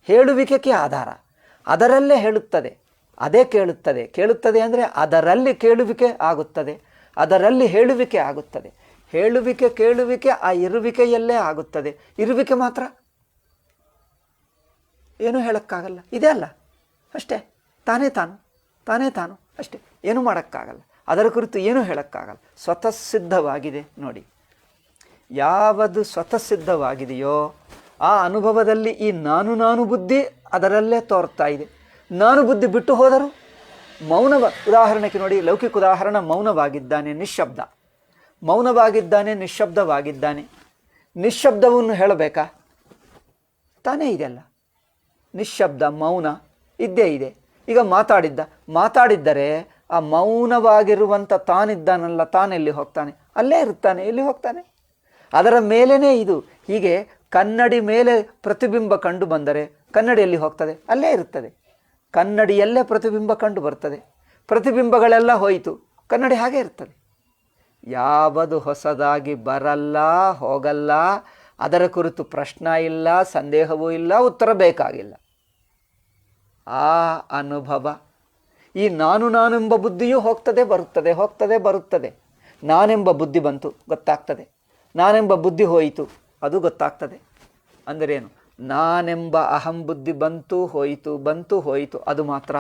ಹೇಳುವಿಕೆಗೆ ಆಧಾರ, ಅದರಲ್ಲೇ ಹೇಳುತ್ತದೆ, ಅದೇ ಕೇಳುತ್ತದೆ ಅಂದರೆ ಅದರಲ್ಲಿ ಕೇಳುವಿಕೆ ಆಗುತ್ತದೆ, ಅದರಲ್ಲಿ ಹೇಳುವಿಕೆ ಆಗುತ್ತದೆ. ಕೇಳುವಿಕೆ ಆ ಇರುವಿಕೆಯಲ್ಲೇ ಆಗುತ್ತದೆ. ಇರುವಿಕೆ ಮಾತ್ರ ಏನೂ ಹೇಳೋಕ್ಕಾಗಲ್ಲ, ಇದೆ ಅಲ್ಲ ಅಷ್ಟೇ, ತಾನೇ ತಾನು ಅಷ್ಟೇ, ಏನೂ ಮಾಡೋಕ್ಕಾಗಲ್ಲ. ಅದರ ಕುರಿತು ಏನೂ ಹೇಳೋಕ್ಕಾಗಲ್ಲ. ಸ್ವತಃ ಸಿದ್ಧವಾಗಿದೆ ನೋಡಿ. ಯಾವುದು ಸ್ವತಃ ಸಿದ್ಧವಾಗಿದೆಯೋ ಆ ಅನುಭವದಲ್ಲಿ ಈ ನಾನು ಬುದ್ಧಿ ಅದರಲ್ಲೇ ತೋರ್ತಾ ಇದೆ. ನಾನು ಬುದ್ಧಿ ಬಿಟ್ಟು ಹೋದರೂ ಉದಾಹರಣೆಗೆ ನೋಡಿ, ಲೌಕಿಕ ಉದಾಹರಣೆ, ಮೌನವಾಗಿದ್ದಾನೆ, ನಿಶ್ಶಬ್ದವಾಗಿದ್ದಾನೆ. ನಿಶ್ಶಬ್ದವನ್ನು ಹೇಳಬೇಕಾ? ತಾನೇ ಇದೆಯಲ್ಲ, ನಿಶ್ಶಬ್ದ ಮೌನ ಇದ್ದೇ ಇದೆ. ಈಗ ಮಾತಾಡಿದ್ದರೆ ಆ ಮೌನವಾಗಿರುವಂಥ ತಾನಿದ್ದಾನಲ್ಲ, ತಾನೆಲ್ಲಿ ಹೋಗ್ತಾನೆ? ಅಲ್ಲೇ ಇರ್ತಾನೆ, ಎಲ್ಲಿ ಹೋಗ್ತಾನೆ? ಅದರ ಮೇಲೇ ಇದು. ಹೀಗೆ ಕನ್ನಡಿ ಮೇಲೆ ಪ್ರತಿಬಿಂಬ ಕಂಡು ಬಂದರೆ ಕನ್ನಡಿಯಲ್ಲಿ ಹೋಗ್ತದೆ, ಅಲ್ಲೇ ಇರುತ್ತದೆ. ಕನ್ನಡಿಯಲ್ಲೇ ಪ್ರತಿಬಿಂಬ ಕಂಡು ಬರ್ತದೆ, ಪ್ರತಿಬಿಂಬಗಳೆಲ್ಲ ಹೋಯಿತು, ಕನ್ನಡಿ ಹಾಗೆ ಇರ್ತದೆ. ಯಾವುದು ಹೊಸದಾಗಿ ಬರಲ್ಲ, ಹೋಗಲ್ಲ, ಅದರ ಕುರಿತು ಪ್ರಶ್ನೆ ಇಲ್ಲ, ಸಂದೇಹವೂ ಇಲ್ಲ, ಉತ್ತರ ಬೇಕಾಗಿಲ್ಲ. ಆ ಅನುಭವ. ಈ ನಾನೆಂಬ ಬುದ್ಧಿಯೂ ಹೋಗ್ತದೆ ಬರುತ್ತದೆ, ಹೋಗ್ತದೆ ಬರುತ್ತದೆ. ನಾನೆಂಬ ಬುದ್ಧಿ ಬಂತು, ಗೊತ್ತಾಗ್ತದೆ. ನಾನೆಂಬ ಬುದ್ಧಿ ಹೋಯಿತು, ಅದು ಗೊತ್ತಾಗ್ತದೆ. ಅಂದರೇನು? ನಾನೆಂಬ ಅಹಂ ಬುದ್ಧಿ ಬಂತು ಹೋಯಿತು, ಬಂತು ಹೋಯಿತು, ಅದು ಮಾತ್ರ.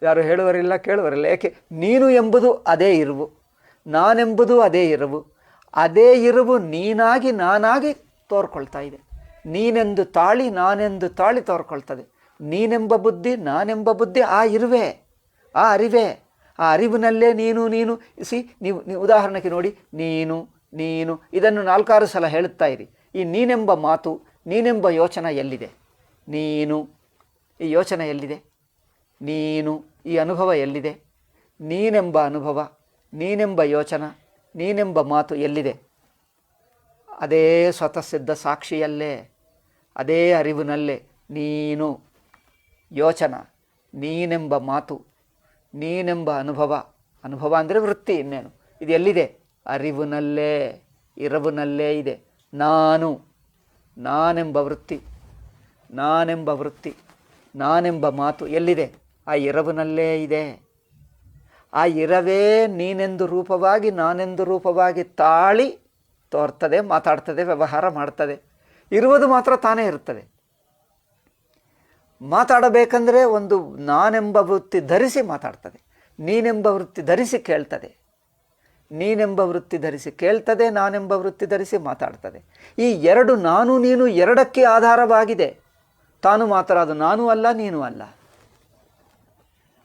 ಯಾರು ಹೇಳುವರಿಲ್ಲ, ಕೇಳುವರಿಲ್ಲ. ಏಕೆ? ನೀನು ಎಂಬುದು ಅದೇ ಇರುವು, ನಾನೆಂಬುದು ಅದೇ ಇರುವು. ಅದೇ ಇರುವು ನೀನಾಗಿ ನಾನಾಗಿ ತೋರ್ಕೊಳ್ತಾ ಇದೆ. ನೀನೆಂದು ತಾಳಿ ನಾನೆಂದು ತಾಳಿ ತೋರ್ಕೊಳ್ತದೆ. ನೀನೆಂಬ ಬುದ್ಧಿ ನಾನೆಂಬ ಬುದ್ಧಿ ಆ ಇರುವೆ, ಆ ಅರಿವೇ. ಆ ಅರಿವಿನಲ್ಲೇ ನೀನು ನೀವು ಉದಾಹರಣೆಗೆ ನೋಡಿ, ನೀನು ಇದನ್ನು 4-6 ಸಲ ಹೇಳುತ್ತಾ ಇರಿ. ಈ ನೀನೆಂಬ ಮಾತು, ನೀನೆಂಬ ಯೋಚನೆ ಎಲ್ಲಿದೆ? ನೀನು ಈ ಯೋಚನೆ ಎಲ್ಲಿದೆ? ನೀನು ಈ ಅನುಭವ ಎಲ್ಲಿದೆ? ನೀನೆಂಬ ಅನುಭವ, ನೀನೆಂಬ ಯೋಚನೆ, ನೀನೆಂಬ ಮಾತು ಎಲ್ಲಿದೆ? ಅದೇ ಸ್ವತಃ ಸಿದ್ಧ ಸಾಕ್ಷಿಯಲ್ಲೇ, ಅದೇ ಅರಿವಿನಲ್ಲೇ. ನೀನು ಯೋಚನೆ, ನೀನೆಂಬ ಮಾತು, ನೀನೆಂಬ ಅನುಭವ. ಅನುಭವ ಅಂದರೆ ವೃತ್ತಿ, ಇನ್ನೇನು. ಇದು ಎಲ್ಲಿದೆ? ಅರಿವಿನಲ್ಲೇ, ಇರವಿನಲ್ಲೇ ಇದೆ. ನಾನೆಂಬ ವೃತ್ತಿ, ನಾನೆಂಬ ಮಾತು ಎಲ್ಲಿದೆ? ಆ ಇರವಿನಲ್ಲೇ ಇದೆ. ಆ ಇರವೇ ನೀನೆಂದು ರೂಪವಾಗಿ ನಾನೆಂದು ರೂಪವಾಗಿ ತಾಳಿ ತೋರ್ತದೆ, ಮಾತಾಡ್ತದೆ, ವ್ಯವಹಾರ ಮಾಡ್ತದೆ. ಇರುವುದು ಮಾತ್ರ ತಾನೇ ಇರುತ್ತದೆ. ಮಾತಾಡಬೇಕಂದ್ರೆ ಒಂದು ನಾನೆಂಬ ವೃತ್ತಿ ಧರಿಸಿ ಮಾತಾಡ್ತದೆ, ನೀನೆಂಬ ವೃತ್ತಿ ಧರಿಸಿ ಕೇಳ್ತದೆ. ನೀನೆಂಬ ವೃತ್ತಿ ಧರಿಸಿ ಕೇಳ್ತದೆ, ನಾನೆಂಬ ವೃತ್ತಿ ಧರಿಸಿ ಮಾತಾಡ್ತದೆ. ಈ ಎರಡು ನಾನು ನೀನು ಎರಡಕ್ಕೆ ಆಧಾರವಾಗಿದೆ. ತಾನು ಮಾತ್ರ, ಅದು ನಾನು ಅಲ್ಲ ನೀನು ಅಲ್ಲ.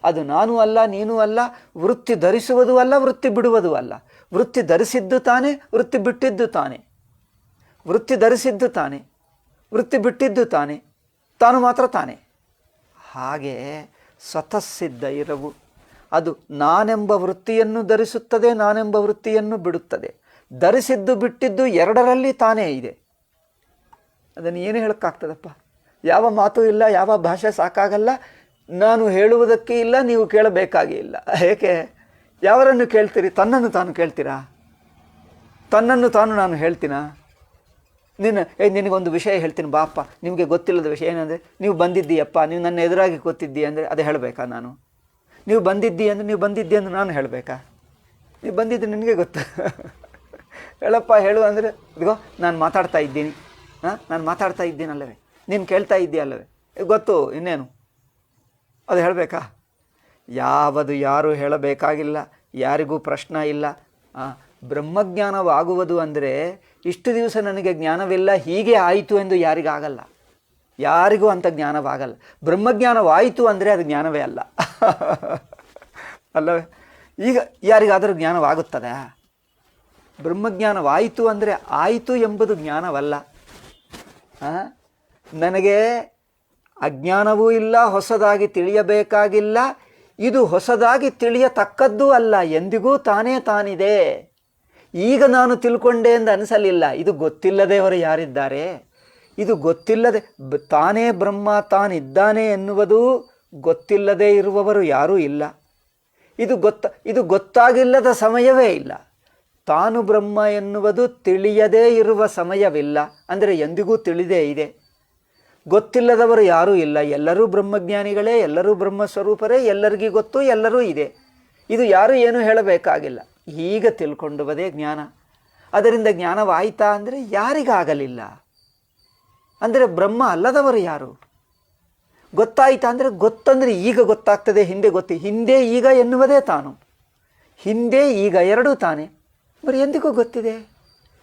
ಅದು ನಾನು ಅಲ್ಲ ನೀನು ಅಲ್ಲ. ವೃತ್ತಿ ಧರಿಸುವುದೂ ಅಲ್ಲ, ವೃತ್ತಿ ಬಿಡುವುದೂ ಅಲ್ಲ. ವೃತ್ತಿ ಧರಿಸಿದ್ದು ತಾನೇ, ವೃತ್ತಿ ಬಿಟ್ಟಿದ್ದು ತಾನೇ. ವೃತ್ತಿ ಧರಿಸಿದ್ದು ತಾನೇ, ವೃತ್ತಿ ಬಿಟ್ಟಿದ್ದು ತಾನೇ. ತಾನು ಮಾತ್ರ ತಾನೇ. ಹಾಗೆ ಸ್ವತಃಸಿದ್ಧ ಇರವು ಅದು ನಾನೆಂಬ ವೃತ್ತಿಯನ್ನು ಧರಿಸುತ್ತದೆ, ನಾನೆಂಬ ವೃತ್ತಿಯನ್ನು ಬಿಡುತ್ತದೆ. ಧರಿಸಿದ್ದು ಬಿಟ್ಟಿದ್ದು ಎರಡರಲ್ಲಿ ತಾನೇ ಇದೆ. ಅದನ್ನು ಏನು ಹೇಳೋಕ್ಕಾಗ್ತದಪ್ಪ? ಯಾವ ಮಾತು ಇಲ್ಲ, ಯಾವ ಭಾಷೆ ಸಾಕಾಗಲ್ಲ. ನಾನು ಹೇಳುವುದಕ್ಕೆ ಇಲ್ಲ, ನೀವು ಕೇಳಬೇಕಾಗೇ ಇಲ್ಲ. ಏಕೆ? ಯಾವರನ್ನು ಕೇಳ್ತೀರಿ? ತನ್ನನ್ನು ತಾನು ಕೇಳ್ತೀರಾ? ತನ್ನನ್ನು ತಾನು ನಾನು ಹೇಳ್ತೀನಾ? ನಿನಗೊಂದು ವಿಷಯ ಹೇಳ್ತೀನಿ ಬಾಪ್ಪ, ನಿಮಗೆ ಗೊತ್ತಿಲ್ಲದ ವಿಷಯ ಏನಂದರೆ, ನೀವು ಬಂದಿದ್ದೀಯಪ್ಪ, ನೀವು ನನ್ನ ಎದುರಾಗಿ ಕೂತಿದ್ದೀಯ ಅಂದರೆ ಅದು ಹೇಳಬೇಕಾ ನಾನು? ನೀವು ಬಂದಿದ್ದೀ ಅಂದರೆ ನಾನು ಹೇಳಬೇಕಾ? ನೀವು ಬಂದಿದ್ದು ನಿನಗೆ ಗೊತ್ತು. ಹೇಳಪ್ಪ ಹೇಳು ಅಂದರೆ, ಇದಿಗೋ ನಾನು ಮಾತಾಡ್ತಾ ಇದ್ದೀನಿ, ನಾನು ಮಾತಾಡ್ತಾ ಇದ್ದೀನಲ್ಲವೇ, ನೀನು ಕೇಳ್ತಾ ಇದ್ದೀಯಲ್ಲವೇ, ಗೊತ್ತು, ಇನ್ನೇನು ಅದು ಹೇಳಬೇಕಾ? ಯಾರು ಹೇಳಬೇಕಾಗಿಲ್ಲ, ಯಾರಿಗೂ ಪ್ರಶ್ನೆ ಇಲ್ಲ. ಬ್ರಹ್ಮಜ್ಞಾನವಾಗುವುದು ಅಂದರೆ ಇಷ್ಟು ದಿವಸ ನನಗೆ ಜ್ಞಾನವಿಲ್ಲ, ಹೀಗೆ ಆಯಿತು ಎಂದು ಯಾರಿಗಾಗಲ್ಲ. ಯಾರಿಗೂ ಅಂಥ ಜ್ಞಾನವಾಗಲ್ಲ. ಬ್ರಹ್ಮಜ್ಞಾನವಾಯಿತು ಅಂದರೆ ಅದು ಜ್ಞಾನವೇ ಅಲ್ಲ. ಅಲ್ಲವೇ? ಈಗ ಯಾರಿಗಾದರೂ ಜ್ಞಾನವಾಗುತ್ತದೆ? ಬ್ರಹ್ಮಜ್ಞಾನವಾಯಿತು ಅಂದರೆ ಆಯಿತು ಎಂಬುದು ಜ್ಞಾನವಲ್ಲ. ನನಗೆ ಅಜ್ಞಾನವೂ ಇಲ್ಲ, ಹೊಸದಾಗಿ ತಿಳಿಯಬೇಕಾಗಿಲ್ಲ, ಇದು ಹೊಸದಾಗಿ ತಿಳಿಯತಕ್ಕದ್ದೂ ಅಲ್ಲ, ಎಂದಿಗೂ ತಾನೇ ತಾನಿದೆ. ಈಗ ನಾನು ತಿಳ್ಕೊಂಡೆ ಎಂದು ಅನಿಸಲಿಲ್ಲ. ಇದು ಗೊತ್ತಿಲ್ಲದೆಯವರು ಯಾರಿದ್ದಾರೆ? ಇದು ಗೊತ್ತಿಲ್ಲದೆ ತಾನೇ ಬ್ರಹ್ಮ ತಾನಿದ್ದಾನೆ ಎನ್ನುವುದು ಗೊತ್ತಿಲ್ಲದೆ ಇರುವವರು ಯಾರೂ ಇಲ್ಲ. ಇದು ಗೊತ್ತಾಗಿಲ್ಲದ ಸಮಯವೇ ಇಲ್ಲ. ತಾನು ಬ್ರಹ್ಮ ಎನ್ನುವುದು ತಿಳಿಯದೇ ಇರುವ ಸಮಯವಿಲ್ಲ. ಅಂದರೆ ಎಂದಿಗೂ ತಿಳಿದೇ ಇದೆ. ಗೊತ್ತಿಲ್ಲದವರು ಯಾರೂ ಇಲ್ಲ. ಎಲ್ಲರೂ ಬ್ರಹ್ಮಜ್ಞಾನಿಗಳೇ, ಎಲ್ಲರೂ ಬ್ರಹ್ಮಸ್ವರೂಪರೇ, ಎಲ್ಲರಿಗೂ ಗೊತ್ತು, ಎಲ್ಲರೂ ಇದೆ. ಇದು ಯಾರೂ ಏನೂ ಹೇಳಬೇಕಾಗಿಲ್ಲ. ಈಗ ತಿಳ್ಕೊಂಡುವುದೇ ಜ್ಞಾನ. ಅದರಿಂದ ಜ್ಞಾನವಾಯಿತಾ ಅಂದರೆ ಯಾರಿಗಾಗಲಿಲ್ಲ. ಅಂದರೆ ಬ್ರಹ್ಮ ಅಲ್ಲದವರು ಯಾರು? ಗೊತ್ತಾಯಿತಾ ಅಂದರೆ, ಗೊತ್ತಂದರೆ ಈಗ ಗೊತ್ತಾಗ್ತದೆ, ಹಿಂದೆ ಈಗ ಎನ್ನುವುದೇ ತಾನು. ಹಿಂದೆ ಈಗ ಎರಡೂ ತಾನೆ. ಬರೀ ಎಂದಿಗೂ ಗೊತ್ತಿದೆ,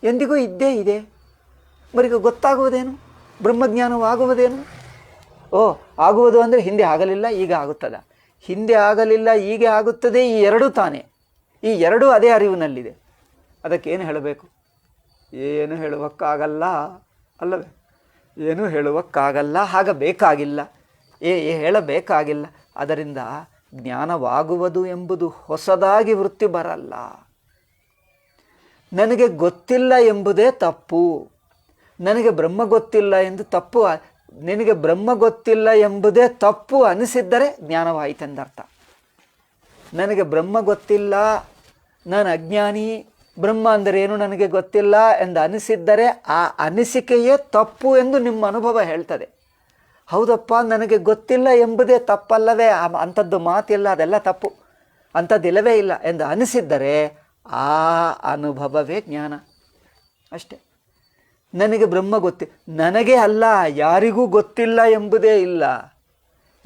ಎಂದಿಗೂ ಇದ್ದೇ ಇದೆ. ಬರೀಗ ಗೊತ್ತಾಗುವುದೇನು? ಬ್ರಹ್ಮಜ್ಞಾನವಾಗುವುದೇನು? ಆಗುವುದು ಅಂದರೆ ಹಿಂದೆ ಆಗಲಿಲ್ಲ, ಈಗ ಆಗುತ್ತದ. ಹಿಂದೆ ಆಗಲಿಲ್ಲ, ಈಗ ಆಗುತ್ತದೆ, ಈ ಎರಡೂ ತಾನೆ. ಈ ಎರಡೂ ಅದೇ ಅರಿವಿನಲ್ಲಿದೆ. ಅದಕ್ಕೇನು ಹೇಳಬೇಕು? ಏನು ಹೇಳುವಕ್ಕಾಗಲ್ಲ, ಅಲ್ಲವೇ? ಏನೂ ಹೇಳುವಕ್ಕಾಗಲ್ಲ, ಹಾಗ ಬೇಕಾಗಿಲ್ಲ, ಹೇಳಬೇಕಾಗಿಲ್ಲ. ಅದರಿಂದ ಜ್ಞಾನವಾಗುವುದು ಎಂಬುದು ಹೊಸದಾಗಿ ವೃತ್ತಿ ಬರಲ್ಲ. ನನಗೆ ಗೊತ್ತಿಲ್ಲ ಎಂಬುದೇ ತಪ್ಪು. ನನಗೆ ಬ್ರಹ್ಮ ಗೊತ್ತಿಲ್ಲ ಎಂದು ತಪ್ಪು. ನಿನಗೆ ಬ್ರಹ್ಮ ಗೊತ್ತಿಲ್ಲ ಎಂಬುದೇ ತಪ್ಪು ಅನಿಸಿದ್ದರೆ ಜ್ಞಾನವಾಯಿತೆಂದರ್ಥ. ನನಗೆ ಬ್ರಹ್ಮ ಗೊತ್ತಿಲ್ಲ, ನಾನು ಅಜ್ಞಾನಿ, ಬ್ರಹ್ಮ ಅಂದರೆ ಏನು ನನಗೆ ಗೊತ್ತಿಲ್ಲ ಎಂದು ಅನಿಸಿದ್ದರೆ ಆ ಅನಿಸಿಕೆಯೇ ತಪ್ಪು ಎಂದು ನಿಮ್ಮ ಅನುಭವ ಹೇಳ್ತದೆ. ಹೌದಪ್ಪ ನನಗೆ ಗೊತ್ತಿಲ್ಲ ಎಂಬುದೇ ತಪ್ಪಲ್ಲವೇ, ಅಂಥದ್ದು ಮಾತಿಲ್ಲ, ಅದೆಲ್ಲ ತಪ್ಪು, ಅಂಥದ್ದಿಲ್ಲವೇ ಇಲ್ಲ ಎಂದು ಅನಿಸಿದ್ದರೆ ಆ ಅನುಭವವೇ ಜ್ಞಾನ ಅಷ್ಟೆ. ನನಗೆ ಬ್ರಹ್ಮ ನನಗೆ ಅಲ್ಲ, ಯಾರಿಗೂ ಗೊತ್ತಿಲ್ಲ ಎಂಬುದೇ ಇಲ್ಲ,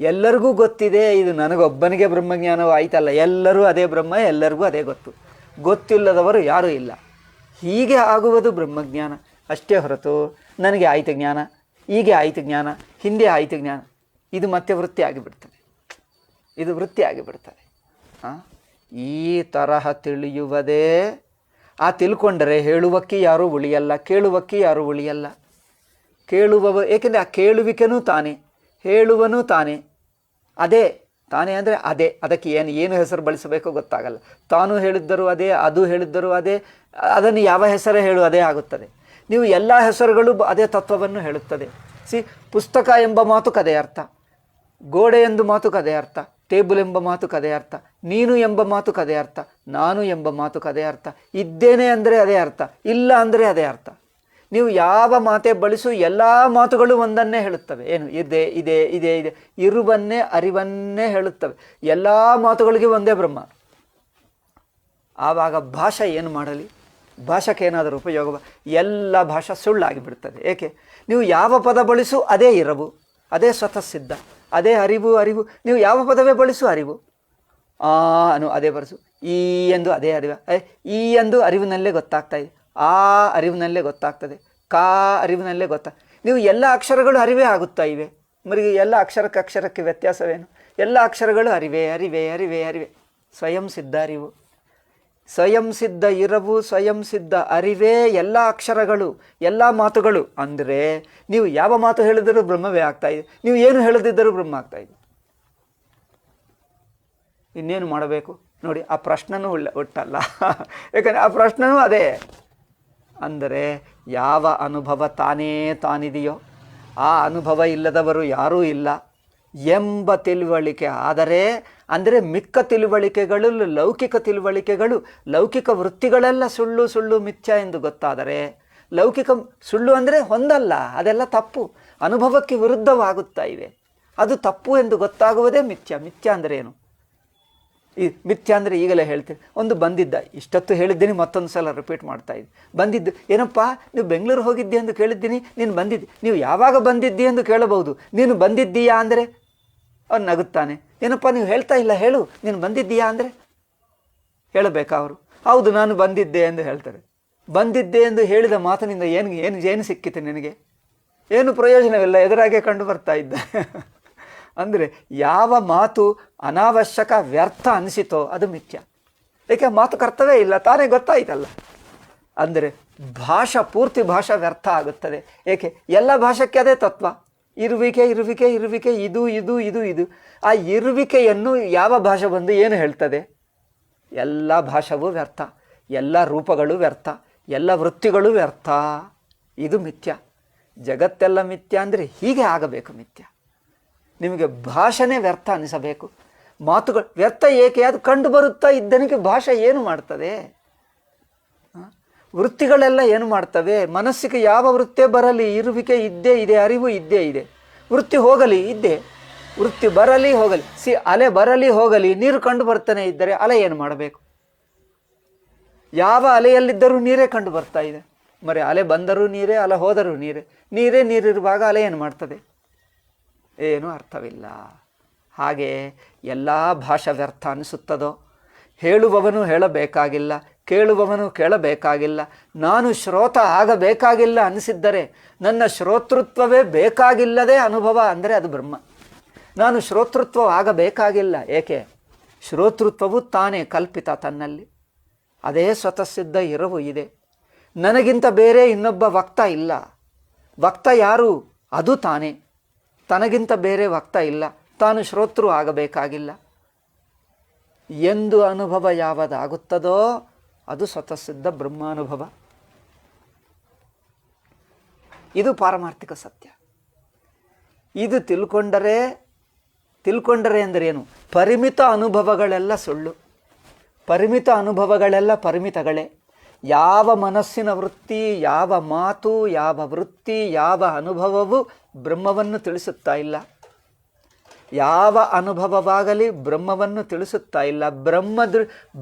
ಎಲ್ಲರಿಗೂ ಗೊತ್ತಿದೆ. ಇದು ನನಗೊಬ್ಬನಿಗೆ ಬ್ರಹ್ಮಜ್ಞಾನವೂ ಆಯ್ತಲ್ಲ, ಎಲ್ಲರೂ ಅದೇ ಬ್ರಹ್ಮ, ಎಲ್ಲರಿಗೂ ಅದೇ ಗೊತ್ತಿಲ್ಲದವರು ಯಾರೂ ಇಲ್ಲ. ಹೀಗೆ ಆಗುವುದು ಬ್ರಹ್ಮಜ್ಞಾನ ಅಷ್ಟೇ ಹೊರತು ನನಗೆ ಆಯಿತು ಜ್ಞಾನ, ಹೀಗೆ ಆಯಿತು ಜ್ಞಾನ, ಹಿಂದೆ ಆಯಿತು ಜ್ಞಾನ, ಇದು ಮತ್ತೆ ವೃತ್ತಿ ಆಗಿಬಿಡ್ತದೆ, ಇದು ವೃತ್ತಿ ಆಗಿಬಿಡ್ತದೆ. ಈ ತರಹ ತಿಳಿಯುವುದೇ, ಆ ತಿಳ್ಕೊಂಡರೆ ಹೇಳುವಕ್ಕೆ ಯಾರೂ ಉಳಿಯಲ್ಲ, ಕೇಳುವಕ್ಕೆ ಯಾರೂ ಉಳಿಯಲ್ಲ. ಏಕೆಂದರೆ ಆ ಕೇಳುವಿಕೆನೂ ತಾನೇ, ಹೇಳುವನೂ ತಾನೇ, ಅದೇ ತಾನೇ ಅಂದರೆ ಅದೇ. ಅದಕ್ಕೆ ಏನು ಹೆಸರು ಬಳಸಬೇಕೋ ಗೊತ್ತಾಗಲ್ಲ. ತಾನು ಹೇಳಿದ್ದರೂ ಅದೇ, ಅದು ಹೇಳಿದ್ದರೂ ಅದೇ, ಅದನ್ನು ಯಾವ ಹೆಸರೇ ಹೇಳು ಅದೇ ಆಗುತ್ತದೆ. ನೀವು ಎಲ್ಲ ಹೆಸರುಗಳು ಅದೇ ತತ್ವವನ್ನು ಹೇಳುತ್ತದೆ. ಪುಸ್ತಕ ಎಂಬ ಮಾತುக்கு ಅದೇ ಅರ್ಥ, ಗೋಡೆ ಎಂದು ಮಾತುக்கு ಅದೇ ಅರ್ಥ, ಟೇಬಲ್ ಎಂಬ ಮಾತುக்கு ಅದೇ ಅರ್ಥ, ನೀನು ಎಂಬ ಮಾತುக்கு ಅದೇ ಅರ್ಥ, ನಾನು ಎಂಬ ಮಾತುக்கு ಅದೇ ಅರ್ಥ, ಇದ್ದೇನೆ ಅಂದರೆ ಅದೇ ಅರ್ಥ, ಇಲ್ಲ ಅಂದರೆ ಅದೇ ಅರ್ಥ. ನೀವು ಯಾವ ಮಾತೇ ಬಳಸು ಎಲ್ಲ ಮಾತುಗಳು ಒಂದನ್ನೇ ಹೇಳುತ್ತವೆ. ಏನು ಇದೆ ಇದೆ ಇದೆ ಇದೆ ಇರುವನ್ನೇ ಅರಿವನ್ನೇ ಹೇಳುತ್ತವೆ. ಎಲ್ಲ ಮಾತುಗಳಿಗೆ ಒಂದೇ ಬ್ರಹ್ಮ. ಆವಾಗ ಭಾಷೆ ಏನು ಮಾಡಲಿ, ಭಾಷೆಗೆ ಏನಾದರೂ ಉಪಯೋಗ, ಎಲ್ಲ ಭಾಷೆ ಸುಳ್ಳಾಗಿಬಿಡ್ತದೆ. ಏಕೆ? ನೀವು ಯಾವ ಪದ ಬಳಸು ಅದೇ ಇರವು, ಅದೇ ಸ್ವತಃ ಸಿದ್ಧ, ಅದೇ ಅರಿವು. ನೀವು ಯಾವ ಪದವೇ ಬಳಸು ಅರಿವು, ಅದೇ ಬಳಸು. ಈ ಎಂದು ಅದೇ ಅರಿವು, ಈ ಎಂದು ಅರಿವಿನಲ್ಲೇ ಗೊತ್ತಾಗ್ತಾ ಇದೆ, ಆ ಅರಿವಿನಲ್ಲೇ ಗೊತ್ತಾಗ್ತದೆ, ಕಾ ಅರಿವಿನಲ್ಲೇ ನೀವು ಎಲ್ಲ ಅಕ್ಷರಗಳು ಅರಿವೇ ಆಗುತ್ತಾ ಇವೆ. ಎಲ್ಲ ಅಕ್ಷರಕ್ಕೆ ವ್ಯತ್ಯಾಸವೇನು? ಎಲ್ಲ ಅಕ್ಷರಗಳು ಅರಿವೇ ಅರಿವೇ ಅರಿವೇ ಅರಿವೇ. ಸ್ವಯಂ ಸಿದ್ಧ ಅರಿವು, ಸ್ವಯಂ ಸಿದ್ಧ ಇರವು, ಸ್ವಯಂ ಸಿದ್ಧ ಅರಿವೇ ಎಲ್ಲ ಅಕ್ಷರಗಳು, ಎಲ್ಲ ಮಾತುಗಳು. ಅಂದರೆ ನೀವು ಯಾವ ಮಾತು ಹೇಳಿದರೂ ಬ್ರಹ್ಮವೇ ಆಗ್ತಾ ಇದೆ, ನೀವು ಏನು ಹೇಳದಿದ್ದರೂ ಬ್ರಹ್ಮ ಆಗ್ತಾ ಇದೆ. ಇನ್ನೇನು ಮಾಡಬೇಕು ನೋಡಿ? ಆ ಪ್ರಶ್ನನೂ ಒಟ್ಟಲ್ಲ, ಯಾಕಂದರೆ ಆ ಪ್ರಶ್ನನೂ ಅದೇ. ಅಂದರೆ ಯಾವ ಅನುಭವ ತಾನಿದೆಯೋ ಆ ಅನುಭವ ಇಲ್ಲದವರು ಯಾರೂ ಇಲ್ಲ ಎಂಬ ತಿಳುವಳಿಕೆ ಆದರೆ, ಅಂದರೆ ಮಿಕ್ಕ ತಿಳುವಳಿಕೆಗಳು, ಲೌಕಿಕ ತಿಳುವಳಿಕೆಗಳು, ಲೌಕಿಕ ವೃತ್ತಿಗಳೆಲ್ಲ ಸುಳ್ಳು ಮಿಥ್ಯ ಎಂದು ಗೊತ್ತಾದರೆ, ಲೌಕಿಕ ಸುಳ್ಳು ಅಂದರೆ ಹೊಂದಲ್ಲ, ಅದೆಲ್ಲ ತಪ್ಪು, ಅನುಭವಕ್ಕೆ ವಿರುದ್ಧವಾಗುತ್ತಾ ಇವೆ, ಅದು ತಪ್ಪು ಎಂದು ಗೊತ್ತಾಗುವುದೇ ಮಿಥ್ಯ. ಮಿಥ್ಯ ಅಂದರೆ ಏನು? ಈ ಮಿಥ್ಯ ಅಂದರೆ ಈಗಲೇ ಹೇಳ್ತೀನಿ. ಒಂದು ಬಂದಿದ್ದ, ಇಷ್ಟೊತ್ತು ಹೇಳಿದ್ದೀನಿ, ಮತ್ತೊಂದು ಸಲ ರಿಪೀಟ್ ಮಾಡ್ತಾ ಇದ್ದೆ. ಬಂದಿದ್ದು ಏನಪ್ಪ, ನೀವು ಬೆಂಗಳೂರು ಹೋಗಿದ್ದಿ ಎಂದು ಕೇಳಿದ್ದೀನಿ, ನೀನು ಬಂದಿದ್ದಿ. ನೀವು ಯಾವಾಗ ಬಂದಿದ್ದಿ ಎಂದು ಕೇಳಬಹುದು. ನೀನು ಬಂದಿದ್ದೀಯಾ ಅಂದರೆ ಅವ್ನು ನಗುತ್ತಾನೆ. ಏನಪ್ಪ ನೀವು ಹೇಳ್ತಾ ಇಲ್ಲ, ಹೇಳು ನೀನು ಬಂದಿದ್ದೀಯಾ ಅಂದರೆ ಹೇಳಬೇಕಾ ಅವರು? ಹೌದು ನಾನು ಬಂದಿದ್ದೆ ಎಂದು ಹೇಳ್ತಾರೆ. ಬಂದಿದ್ದೆ ಎಂದು ಹೇಳಿದ ಮಾತಿನಿಂದ ಏನು ಸಿಕ್ಕಿತು ನಿನಗೆ? ಏನು ಪ್ರಯೋಜನವಿಲ್ಲ, ಎದುರಾಗೆ ಕಂಡು ಬರ್ತಾ ಇದ್ದ. ಅಂದರೆ ಯಾವ ಮಾತು ಅನಾವಶ್ಯಕ ವ್ಯರ್ಥ ಅನಿಸಿತೋ ಅದು ಮಿಥ್ಯ. ಏಕೆ? ಮಾತು ಕರ್ತವ್ಯ ಇಲ್ಲ, ತಾನೇ ಗೊತ್ತಾಯ್ತಲ್ಲ. ಅಂದರೆ ಪೂರ್ತಿ ಭಾಷಾ ವ್ಯರ್ಥ ಆಗುತ್ತದೆ. ಏಕೆ? ಎಲ್ಲ ಭಾಷೆಗೆ ಅದೇ ತತ್ವ, ಇರುವಿಕೆ ಇರುವಿಕೆ ಇರುವಿಕೆ, ಇದು ಇದು ಇದು ಇದು. ಆ ಇರುವಿಕೆಯನ್ನು ಯಾವ ಭಾಷೆ ಬಂದು ಏನು ಹೇಳ್ತದೆ? ಎಲ್ಲ ಭಾಷೆಗೂ ವ್ಯರ್ಥ, ಎಲ್ಲ ರೂಪಗಳು ವ್ಯರ್ಥ, ಎಲ್ಲ ವೃತ್ತಿಗಳು ವ್ಯರ್ಥ. ಇದು ಮಿಥ್ಯ. ಜಗತ್ತೆಲ್ಲ ಮಿಥ್ಯ ಅಂದರೆ ಹೀಗೆ ಆಗಬೇಕು ಮಿಥ್ಯ. ನಿಮಗೆ ಭಾಷೆನೇ ವ್ಯರ್ಥ ಅನಿಸಬೇಕು. ಮಾತುಗಳು ವ್ಯರ್ಥ ಏಕೆ? ಅದು ಕಂಡು ಬರುತ್ತಾ ಇದ್ದನಿಗೆ ಭಾಷೆ ಏನು ಮಾಡ್ತದೆ? ವೃತ್ತಿಗಳೆಲ್ಲ ಏನು ಮಾಡ್ತವೆ? ಮನಸ್ಸಿಗೆ ಯಾವ ವೃತ್ತೇ ಬರಲಿ, ಇರುವಿಕೆ ಇದ್ದೇ ಇದೆ, ಅರಿವು ಇದ್ದೇ ಇದೆ. ವೃತ್ತಿ ಹೋಗಲಿ ಇದ್ದೇ, ವೃತ್ತಿ ಬರಲಿ ಹೋಗಲಿ, ಅಲೆ ಬರಲಿ ಹೋಗಲಿ, ನೀರು ಕಂಡು ಬರ್ತಾನೆ ಇದ್ದರೆ ಅಲೆ ಏನು ಮಾಡಬೇಕು? ಯಾವ ಅಲೆಯಲ್ಲಿದ್ದರೂ ನೀರೇ ಕಂಡು ಬರ್ತಾ ಇದೆ. ಅಲೆ ಬಂದರೂ ನೀರೇ, ಅಲೆ ಹೋದರೂ ನೀರಿರುವಾಗ ಅಲೆ ಏನು ಮಾಡ್ತದೆ? ಏನೂ ಅರ್ಥವಿಲ್ಲ. ಹಾಗೆ ಎಲ್ಲ ಭಾಷೆ ವ್ಯರ್ಥ ಅನಿಸುತ್ತದೋ? ಹೇಳುವವನು ಹೇಳಬೇಕಾಗಿಲ್ಲ, ಕೇಳುವವನು ಕೇಳಬೇಕಾಗಿಲ್ಲ, ನಾನು ಶ್ರೋತ ಆಗಬೇಕಾಗಿಲ್ಲ ಅನಿಸಿದ್ದರೆ, ನನ್ನ ಶ್ರೋತೃತ್ವವೇ ಬೇಕಾಗಿಲ್ಲದೆ ಅನುಭವ ಅಂದರೆ ಅದು ಬ್ರಹ್ಮ. ನಾನು ಶ್ರೋತೃತ್ವ ಆಗಬೇಕಾಗಿಲ್ಲ. ಏಕೆ? ಶ್ರೋತೃತ್ವವು ತಾನೇ ಕಲ್ಪಿತ ತನ್ನಲ್ಲಿ, ಅದೇ ಸ್ವತಃ ಸಿದ್ಧ ಇರವು ಇದೆ. ನನಗಿಂತ ಬೇರೆ ಇನ್ನೊಬ್ಬ ವಕ್ತ ಇಲ್ಲ. ವಕ್ತ ಯಾರು? ಅದು ತಾನೇ. ತನಗಿಂತ ಬೇರೆ ವಕ್ತ ಇಲ್ಲ, ತಾನು ಶ್ರೋತೃ ಆಗಬೇಕಾಗಿಲ್ಲ ಎಂದು ಅನುಭವ ಯಾವುದಾಗುತ್ತದೋ ಅದು ಸ್ವತಃ ಸಿದ್ಧ ಬ್ರಹ್ಮಾನುಭವ. ಇದು ಪಾರಮಾರ್ಥಿಕ ಸತ್ಯ. ಇದು ತಿಳ್ಕೊಂಡರೆ ಎಂದರೇನು? ಪರಿಮಿತ ಅನುಭವಗಳೆಲ್ಲ ಸುಳ್ಳು, ಪರಿಮಿತ ಅನುಭವಗಳೆಲ್ಲ ಪರಿಮಿತಗಳೇ. ಯಾವ ಮನಸ್ಸಿನ ವೃತ್ತಿ, ಯಾವ ಮಾತು, ಯಾವ ವೃತ್ತಿ, ಯಾವ ಅನುಭವವು ಬ್ರಹ್ಮವನ್ನು ತಿಳಿಸುತ್ತಾ ಇಲ್ಲ. ಯಾವ ಅನುಭವವಾಗಲಿ ಬ್ರಹ್ಮವನ್ನು ತಿಳಿಸುತ್ತಾ ಇಲ್ಲ.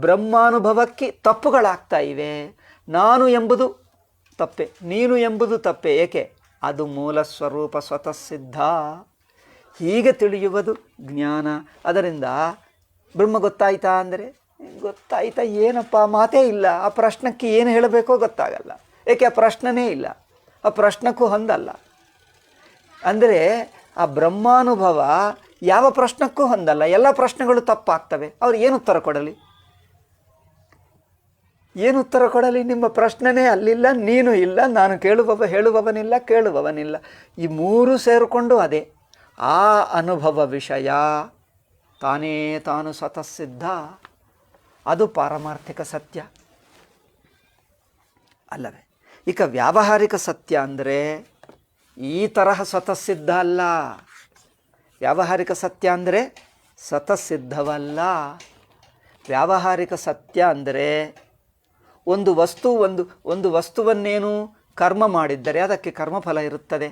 ಬ್ರಹ್ಮಾನುಭವಕ್ಕೆ ತಪ್ಪುಗಳಾಗ್ತಾ ಇವೆ. ನಾನು ಎಂಬುದು ತಪ್ಪೆ, ನೀನು ಎಂಬುದು ತಪ್ಪೆ. ಏಕೆ? ಅದು ಮೂಲ ಸ್ವರೂಪ ಸ್ವತಃ ಸಿದ್ಧ. ಹೀಗೆ ತಿಳಿಯುವುದು ಜ್ಞಾನ. ಅದರಿಂದ ಬ್ರಹ್ಮ ಗೊತ್ತಾಯ್ತಾ ಅಂದರೆ, ಗೊತ್ತಾಯ್ತಾ ಏನಪ್ಪ, ಮಾತೇ ಇಲ್ಲ. ಆ ಪ್ರಶ್ನಕ್ಕೆ ಏನು ಹೇಳಬೇಕೋ ಗೊತ್ತಾಗಲ್ಲ. ಏಕೆ? ಆ ಪ್ರಶ್ನನೇ ಇಲ್ಲ, ಆ ಪ್ರಶ್ನಕ್ಕೂ ಹೊಂದಲ್ಲ. ಅಂದರೆ ಆ ಬ್ರಹ್ಮಾನುಭವ ಯಾವ ಪ್ರಶ್ನಕ್ಕೂ ಹೊಂದಲ್ಲ. ಎಲ್ಲ ಪ್ರಶ್ನೆಗಳು ತಪ್ಪಾಗ್ತವೆ. ಅವ್ರು ಏನು ಉತ್ತರ ಕೊಡಲಿ? ಏನು ಉತ್ತರ ಕೊಡಲಿ? ನಿಮ್ಮ ಪ್ರಶ್ನೆನೇ ಅಲ್ಲಿಲ್ಲ, ನೀನು ಇಲ್ಲ, ನಾನು ಹೇಳುವವನಿಲ್ಲ, ಕೇಳುವವನಿಲ್ಲ. ಈ ಮೂರು ಸೇರಿಕೊಂಡು ಅದೇ ಆ ಅನುಭವ ವಿಷಯ ತಾನೇ ತಾನು ಸ್ವತಃ ಸಿದ್ಧ. ಅದು ಪಾರಮಾರ್ಥಿಕ ಸತ್ಯ ಅಲ್ಲವೇ? ಈಗ ವ್ಯಾವಹಾರಿಕ ಸತ್ಯ ಅಂದರೆ ಈ ತರಹ ಸ್ವತಃ ಸಿದ್ಧ ಅಲ್ಲ. ವ್ಯಾವಹಾರಿಕ ಸತ್ಯ ಅಂದರೆ ಸ್ವತಃ ಸಿದ್ಧವಲ್ಲ. ವ್ಯಾವಹಾರಿಕ ಸತ್ಯ ಅಂದರೆ ಒಂದು ವಸ್ತುವನ್ನೇನು ಕರ್ಮ ಮಾಡಿದ್ದರೆ ಅದಕ್ಕೆ ಕರ್ಮಫಲ ಇರುತ್ತದೆ.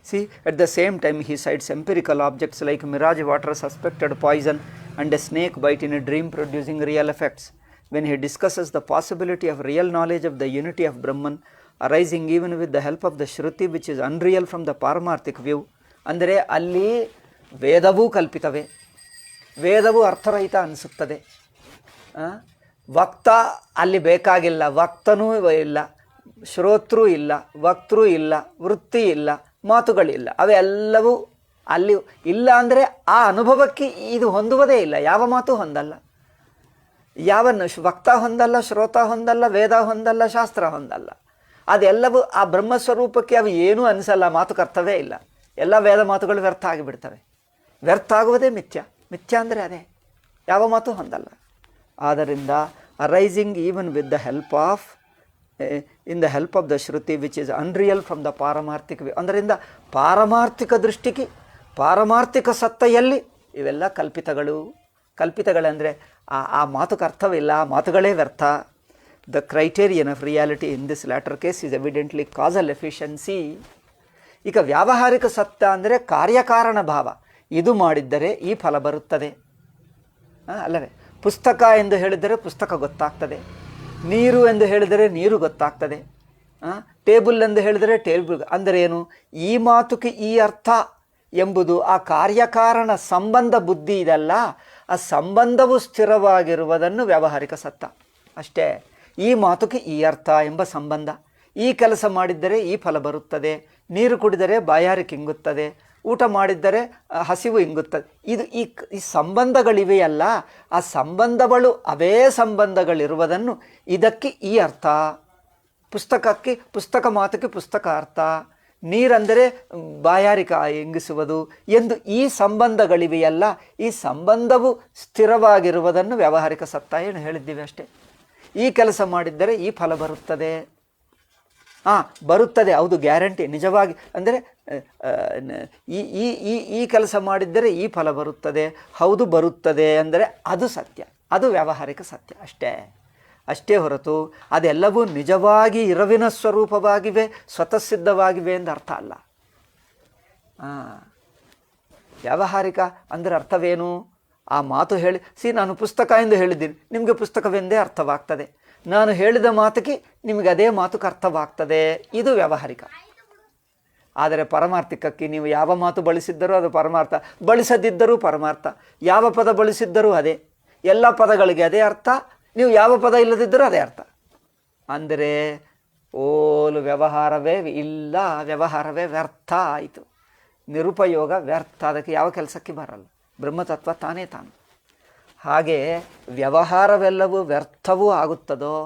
See, at the same time he cites empirical objects like mirage water, suspected poison, and a snake bite in a dream producing real effects. When he discusses the possibility of real knowledge of the unity of Brahman arising even with the help of the Shruti, which is unreal from the Paramarthic view, ಅಂದರೆ ಅಲ್ಲಿ ವೇದವೂ ಕಲ್ಪಿತವೇ, ವೇದವೂ ಅರ್ಥರಹಿತ ಅನಿಸುತ್ತದೆ. ವಕ್ತ ಅಲ್ಲಿ ಬೇಕಾಗಿಲ್ಲ, ವಕ್ತನೂ ಇಲ್ಲ, ಶ್ರೋತೃ ಇಲ್ಲ, ವಕ್ತೃ ಇಲ್ಲ, ವೃತ್ತಿ ಇಲ್ಲ, ಮಾತುಗಳಿಲ್ಲ. ಅವೆಲ್ಲವೂ ಅಲ್ಲಿ ಇಲ್ಲ. ಅಂದರೆ ಆ ಅನುಭವಕ್ಕೆ ಇದು ಹೊಂದುವುದೇ ಇಲ್ಲ. ಯಾವ ಮಾತು ಹೊಂದಲ್ಲ, ಯಾವ ವಕ್ತ ಹೊಂದಲ್ಲ, ಶ್ರೋತ ಹೊಂದಲ್ಲ, ವೇದ ಹೊಂದಲ್ಲ, ಶಾಸ್ತ್ರ ಹೊಂದಲ್ಲ. ಅದೆಲ್ಲವೂ ಆ ಬ್ರಹ್ಮಸ್ವರೂಪಕ್ಕೆ ಅವು ಏನೂ ಅನಿಸಲ್ಲ. ಮಾತುಕ ಅರ್ಥವೇ ಇಲ್ಲ. ಎಲ್ಲ ವೇದ ಮಾತುಗಳು ವ್ಯರ್ಥ ಆಗಿಬಿಡ್ತವೆ. ವ್ಯರ್ಥ ಆಗುವುದೇ ಮಿಥ್ಯ. ಮಿಥ್ಯ ಅಂದರೆ ಅದೇ, ಯಾವ ಮಾತು ಹೊಂದಲ್ಲ. ಆದ್ದರಿಂದ arising even with the help of in the help of the Shruti which is unreal from the ಪಾರಮಾರ್ಥಿಕ ವ್ಯೂ. ಅದರಿಂದ ಪಾರಮಾರ್ಥಿಕ ದೃಷ್ಟಿಗೆ, ಪಾರಮಾರ್ಥಿಕ ಸತ್ತೆಯಲ್ಲಿ ಇವೆಲ್ಲ ಕಲ್ಪಿತಗಳು. ಕಲ್ಪಿತಗಳಂದರೆ ಆ ಮಾತುಕ ಅರ್ಥವಿಲ್ಲ, ಆ ಮಾತುಗಳೇ ವ್ಯರ್ಥ. The criterion of reality in this later case is evidently castle efficiency. ಈಗ ವ್ಯಾವಹಾರಿಕ ಸತ್ಯ ಅಂದರೆ ಕಾರ್ಯಕಾರಣ ಭಾವ. ಇದು ಮಾಡಿದ್ದರೆ ಈ ಫಲ ಬರುತ್ತದೆ ಅಲ್ಲವೇ? ಪುಸ್ತಕ ಎಂದು ಹೇಳಿದರೆ ಪುಸ್ತಕ ಗೊತ್ತಾಗ್ತದೆ, ನೀರು ಎಂದು ಹೇಳಿದರೆ ನೀರು ಗೊತ್ತಾಗ್ತದೆ, ಟೇಬಲ್ ಎಂದು ಹೇಳಿದರೆ ಟೇಬಲ್. ಅಂದರೆ ಏನು? ಈ ಮಾತುಗೆ ಈ ಅರ್ಥ ಎಂಬುದು ಆ ಕಾರ್ಯಕಾರಣ ಸಂಬಂಧ ಬುದ್ಧಿ ಇದಲ್ಲ, ಆ ಸಂಬಂಧವು ಸ್ಥಿರವಾಗಿರುವುದನ್ನು ವ್ಯಾವಹಾರಿಕ ಸತ್ಯ ಅಷ್ಟೇ. ಈ ಮಾತುಗೆ ಈ ಅರ್ಥ ಎಂಬ ಸಂಬಂಧ. ಈ ಕೆಲಸ ಮಾಡಿದ್ದರೆ ಈ ಫಲ ಬರುತ್ತದೆ, ನೀರು ಕುಡಿದರೆ ಬಾಯಾರಿಕೆ ಇಂಗುತ್ತದೆ, ಊಟ ಮಾಡಿದ್ದರೆ ಹಸಿವು ಇಂಗುತ್ತದೆ. ಇದು ಈ ಸಂಬಂಧಗಳಿವೆಯಲ್ಲ, ಆ ಸಂಬಂಧಗಳು ಅವೇ ಸಂಬಂಧಗಳಿರುವುದನ್ನು ಇದಕ್ಕೆ ಈ ಅರ್ಥ, ಪುಸ್ತಕಕ್ಕೆ ಪುಸ್ತಕ ಮಾತುಗೆ ಪುಸ್ತಕ ಅರ್ಥ, ನೀರೆಂದರೆ ಬಾಯಾರಿಕೆ ಇಂಗಿಸುವುದು ಎಂದು ಈ ಸಂಬಂಧಗಳಿವೆಯಲ್ಲ, ಈ ಸಂಬಂಧವು ಸ್ಥಿರವಾಗಿರುವುದನ್ನು ವ್ಯಾವಹಾರಿಕ ಸತ್ಯ ಏನು ಹೇಳಿದ್ದೀವಿ ಅಷ್ಟೇ. ಈ ಕೆಲಸ ಮಾಡಿದ್ದರೆ ಈ ಫಲ ಬರುತ್ತದೆ. ಬರುತ್ತದೆ, ಹೌದು, ಗ್ಯಾರಂಟಿ, ನಿಜವಾಗಿ. ಅಂದರೆ ಈ ಕೆಲಸ ಮಾಡಿದ್ದರೆ ಈ ಫಲ ಬರುತ್ತದೆ, ಹೌದು ಬರುತ್ತದೆ ಅಂದರೆ ಅದು ಸತ್ಯ, ಅದು ವ್ಯಾವಹಾರಿಕ ಸತ್ಯ ಅಷ್ಟೇ ಹೊರತು ಅದೆಲ್ಲವೂ ನಿಜವಾಗಿ ಇರವಿನ ಸ್ವರೂಪವಾಗಿವೆ, ಸ್ವತಃ ಸಿದ್ಧವಾಗಿವೆ ಎಂದು ಅರ್ಥ ಅಲ್ಲ. ವ್ಯಾವಹಾರಿಕ ಅಂದರೆ ಅರ್ಥವೇನು? ಆ ಮಾತು ಹೇಳಿ, ನಾನು ಪುಸ್ತಕ ಎಂದು ಹೇಳಿದ್ದೀನಿ, ನಿಮಗೆ ಪುಸ್ತಕವೆಂದೇ ಅರ್ಥವಾಗ್ತದೆ. ನಾನು ಹೇಳಿದ ಮಾತಿಗೆ ನಿಮಗೆ ಅದೇ ಮಾತುಕ್ಕೆ ಅರ್ಥವಾಗ್ತದೆ. ಇದು ವ್ಯಾವಹಾರಿಕ. ಆದರೆ ಪರಮಾರ್ಥಿಕಕ್ಕೆ ನೀವು ಯಾವ ಮಾತು ಬಳಸಿದ್ದರೂ ಅದು ಪರಮಾರ್ಥ, ಬಳಸದಿದ್ದರೂ ಪರಮಾರ್ಥ. ಯಾವ ಪದ ಬಳಸಿದ್ದರೂ ಅದೇ, ಎಲ್ಲ ಪದಗಳಿಗೆ ಅದೇ ಅರ್ಥ. ನೀವು ಯಾವ ಪದ ಇಲ್ಲದಿದ್ದರೂ ಅದೇ ಅರ್ಥ. ಅಂದರೆ ಓಲು ವ್ಯವಹಾರವೇ ಇಲ್ಲ, ವ್ಯವಹಾರವೇ ವ್ಯರ್ಥ ಆಯಿತು, ನಿರುಪಯೋಗ, ವ್ಯರ್ಥ. ಅದಕ್ಕೆ ಯಾವ ಕೆಲಸಕ್ಕೆ ಬರಲ್ಲ. ಬ್ರಹ್ಮತತ್ವ ತಾನೇ ತಾನು. ಹಾಗೆ ವ್ಯವಹಾರವೆಲ್ಲವೂ ವ್ಯರ್ಥವೂ ಆಗುತ್ತದೋ,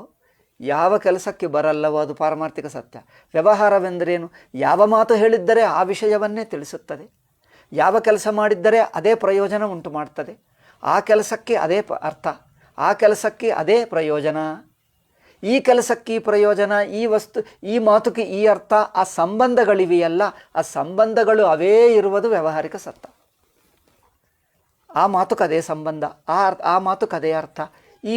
ಯಾವ ಕೆಲಸಕ್ಕೆ ಬರಲ್ಲವೋ ಅದು ಪಾರಮಾರ್ಥಿಕ ಸತ್ಯ. ವ್ಯವಹಾರವೆಂದರೇನು? ಯಾವ ಮಾತು ಹೇಳಿದ್ದರೆ ಆ ವಿಷಯವನ್ನೇ ತಿಳಿಸುತ್ತದೆ, ಯಾವ ಕೆಲಸ ಮಾಡಿದ್ದರೆ ಅದೇ ಪ್ರಯೋಜನ ಉಂಟು ಮಾಡ್ತದೆ, ಆ ಕೆಲಸಕ್ಕೆ ಅದೇ ಅರ್ಥ, ಆ ಕೆಲಸಕ್ಕೆ ಅದೇ ಪ್ರಯೋಜನ. ಈ ಕೆಲಸಕ್ಕೆ ಈ ಪ್ರಯೋಜನ, ಈ ವಸ್ತು, ಈ ಮಾತುಗೆ ಈ ಅರ್ಥ, ಆ ಸಂಬಂಧಗಳಿವೆಯಲ್ಲ, ಆ ಸಂಬಂಧಗಳು ಅವೇ ಇರುವುದು ವ್ಯಾವಹಾರಿಕ ಸತ್ತ. ಆ ಮಾತುಕ್ಕೆ ಅದೇ ಸಂಬಂಧ, ಆ ಮಾತುಕ್ಕೆ ಅದೇ ಅರ್ಥ. ಈ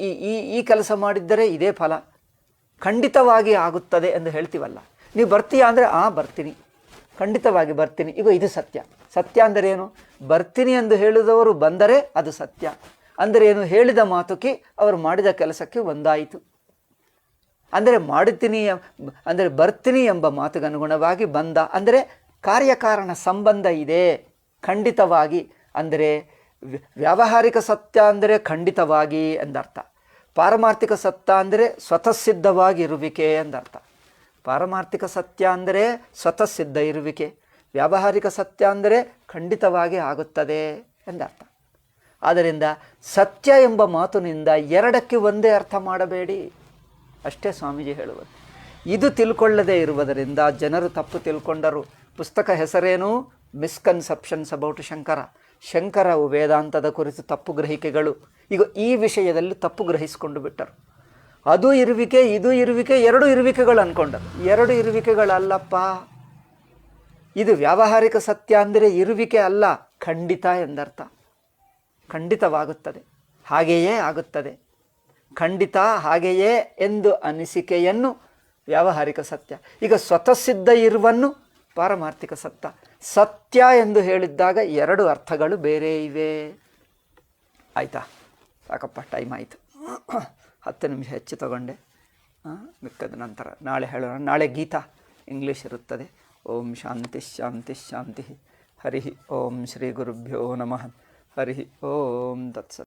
ಈ ಈ ಕೆಲಸ ಮಾಡಿದ್ದರೆ ಇದೇ ಫಲ ಖಂಡಿತವಾಗಿ ಆಗುತ್ತದೆ ಎಂದು ಹೇಳ್ತೀವಲ್ಲ. ನೀವು ಬರ್ತೀಯಾ ಅಂದರೆ ಬರ್ತೀನಿ, ಖಂಡಿತವಾಗಿ ಬರ್ತೀನಿ. ಈಗ ಇದು ಸತ್ಯ. ಸತ್ಯ ಅಂದರೆ ಏನು? ಬರ್ತೀನಿ ಎಂದು ಹೇಳಿದವರು ಬಂದರೆ ಅದು ಸತ್ಯ. ಅಂದರೆ ಏನು? ಹೇಳಿದ ಮಾತುಕ್ಕೆ ಅವರು ಮಾಡಿದ ಕೆಲಸಕ್ಕೆ ಒಂದಾಯಿತು. ಅಂದರೆ ಮಾಡುತ್ತೀನಿ ಅಂದರೆ ಬರ್ತೀನಿ ಎಂಬ ಮಾತಿಗೆ ಅನುಗುಣವಾಗಿ ಬಂದ ಅಂದರೆ ಕಾರ್ಯಕಾರಣ ಸಂಬಂಧ ಇದೆ ಖಂಡಿತವಾಗಿ. ಅಂದರೆ ವ್ಯಾವಹಾರಿಕ ಸತ್ಯ ಅಂದರೆ ಖಂಡಿತವಾಗಿ ಎಂದರ್ಥ. ಪಾರಮಾರ್ಥಿಕ ಸತ್ಯ ಅಂದರೆ ಸ್ವತಃಸಿದ್ಧವಾಗಿ ಇರುವಿಕೆ ಎಂದರ್ಥ. ಪಾರಮಾರ್ಥಿಕ ಸತ್ಯ ಅಂದರೆ ಸ್ವತಃಸಿದ್ಧ ಇರುವಿಕೆ, ವ್ಯಾವಹಾರಿಕ ಸತ್ಯ ಅಂದರೆ ಖಂಡಿತವಾಗಿ ಆಗುತ್ತದೆ ಎಂದರ್ಥ. ಆದ್ದರಿಂದ ಸತ್ಯ ಎಂಬ ಮಾತಿನಿಂದ ಎರಡಕ್ಕೆ ಒಂದೇ ಅರ್ಥ ಮಾಡಬೇಡಿ, ಅಷ್ಟೇ ಸ್ವಾಮೀಜಿ ಹೇಳುವುದು. ಇದು ತಿಳ್ಕೊಳ್ಳದೇ ಇರುವುದರಿಂದ ಜನರು ತಪ್ಪು ತಿಳ್ಕೊಂಡರು. ಪುಸ್ತಕ ಹೆಸರೇನು? Misconceptions about Shankara. ಶಂಕರವು ವೇದಾಂತದ ಕುರಿತು ತಪ್ಪು ಗ್ರಹಿಕೆಗಳು. ಈಗ ಈ ವಿಷಯದಲ್ಲಿ ತಪ್ಪು ಗ್ರಹಿಸಿಕೊಂಡು ಬಿಟ್ಟರು. ಅದು ಇರುವಿಕೆ, ಇದು ಇರುವಿಕೆ, ಎರಡು ಇರುವಿಕೆಗಳು ಅಂದ್ಕೊಂಡರು. ಎರಡು ಇರುವಿಕೆಗಳಲ್ಲಪ್ಪ. ಇದು ವ್ಯಾವಹಾರಿಕ ಸತ್ಯ ಅಂದರೆ ಇರುವಿಕೆ ಅಲ್ಲ, ಖಂಡಿತ ಎಂದರ್ಥ. ಖಂಡಿತವಾಗುತ್ತದೆ, ಹಾಗೆಯೇ ಆಗುತ್ತದೆ, ಖಂಡಿತ ಹಾಗೆಯೇ ಎಂದು ಅನಿಸಿಕೆಯನ್ನು ವ್ಯಾವಹಾರಿಕ ಸತ್ಯ. ಈಗ ಸ್ವತಃಸಿದ್ಧ ಇರುವನ್ನು ಪಾರಮಾರ್ಥಿಕ ಸತ್ಯ. ಸತ್ಯ ಎಂದು ಹೇಳಿದ್ದಾಗ ಎರಡು ಅರ್ಥಗಳು ಬೇರೆ ಇವೆ. ಆಯಿತಾ? ಸಾಕಪ್ಪ, ಟೈಮ್ ಆಯಿತು. 10 ನಿಮಿಷ ಹೆಚ್ಚು ತಗೊಂಡೆ. ಮಿಕ್ಕದ ನಂತರ ನಾಳೆ ಹೇಳೋಣ. ನಾಳೆ ಗೀತಾ ಇಂಗ್ಲೀಷ್ ಇರುತ್ತದೆ. ಓಂ ಶಾಂತಿ ಶಾಂತಿ ಶಾಂತಿ. ಹರಿ ಓಂ ಶ್ರೀ ಗುರುಭ್ಯೋ ನಮಃ. ಹರಿ ಓಂ ತತ್ಸತ್.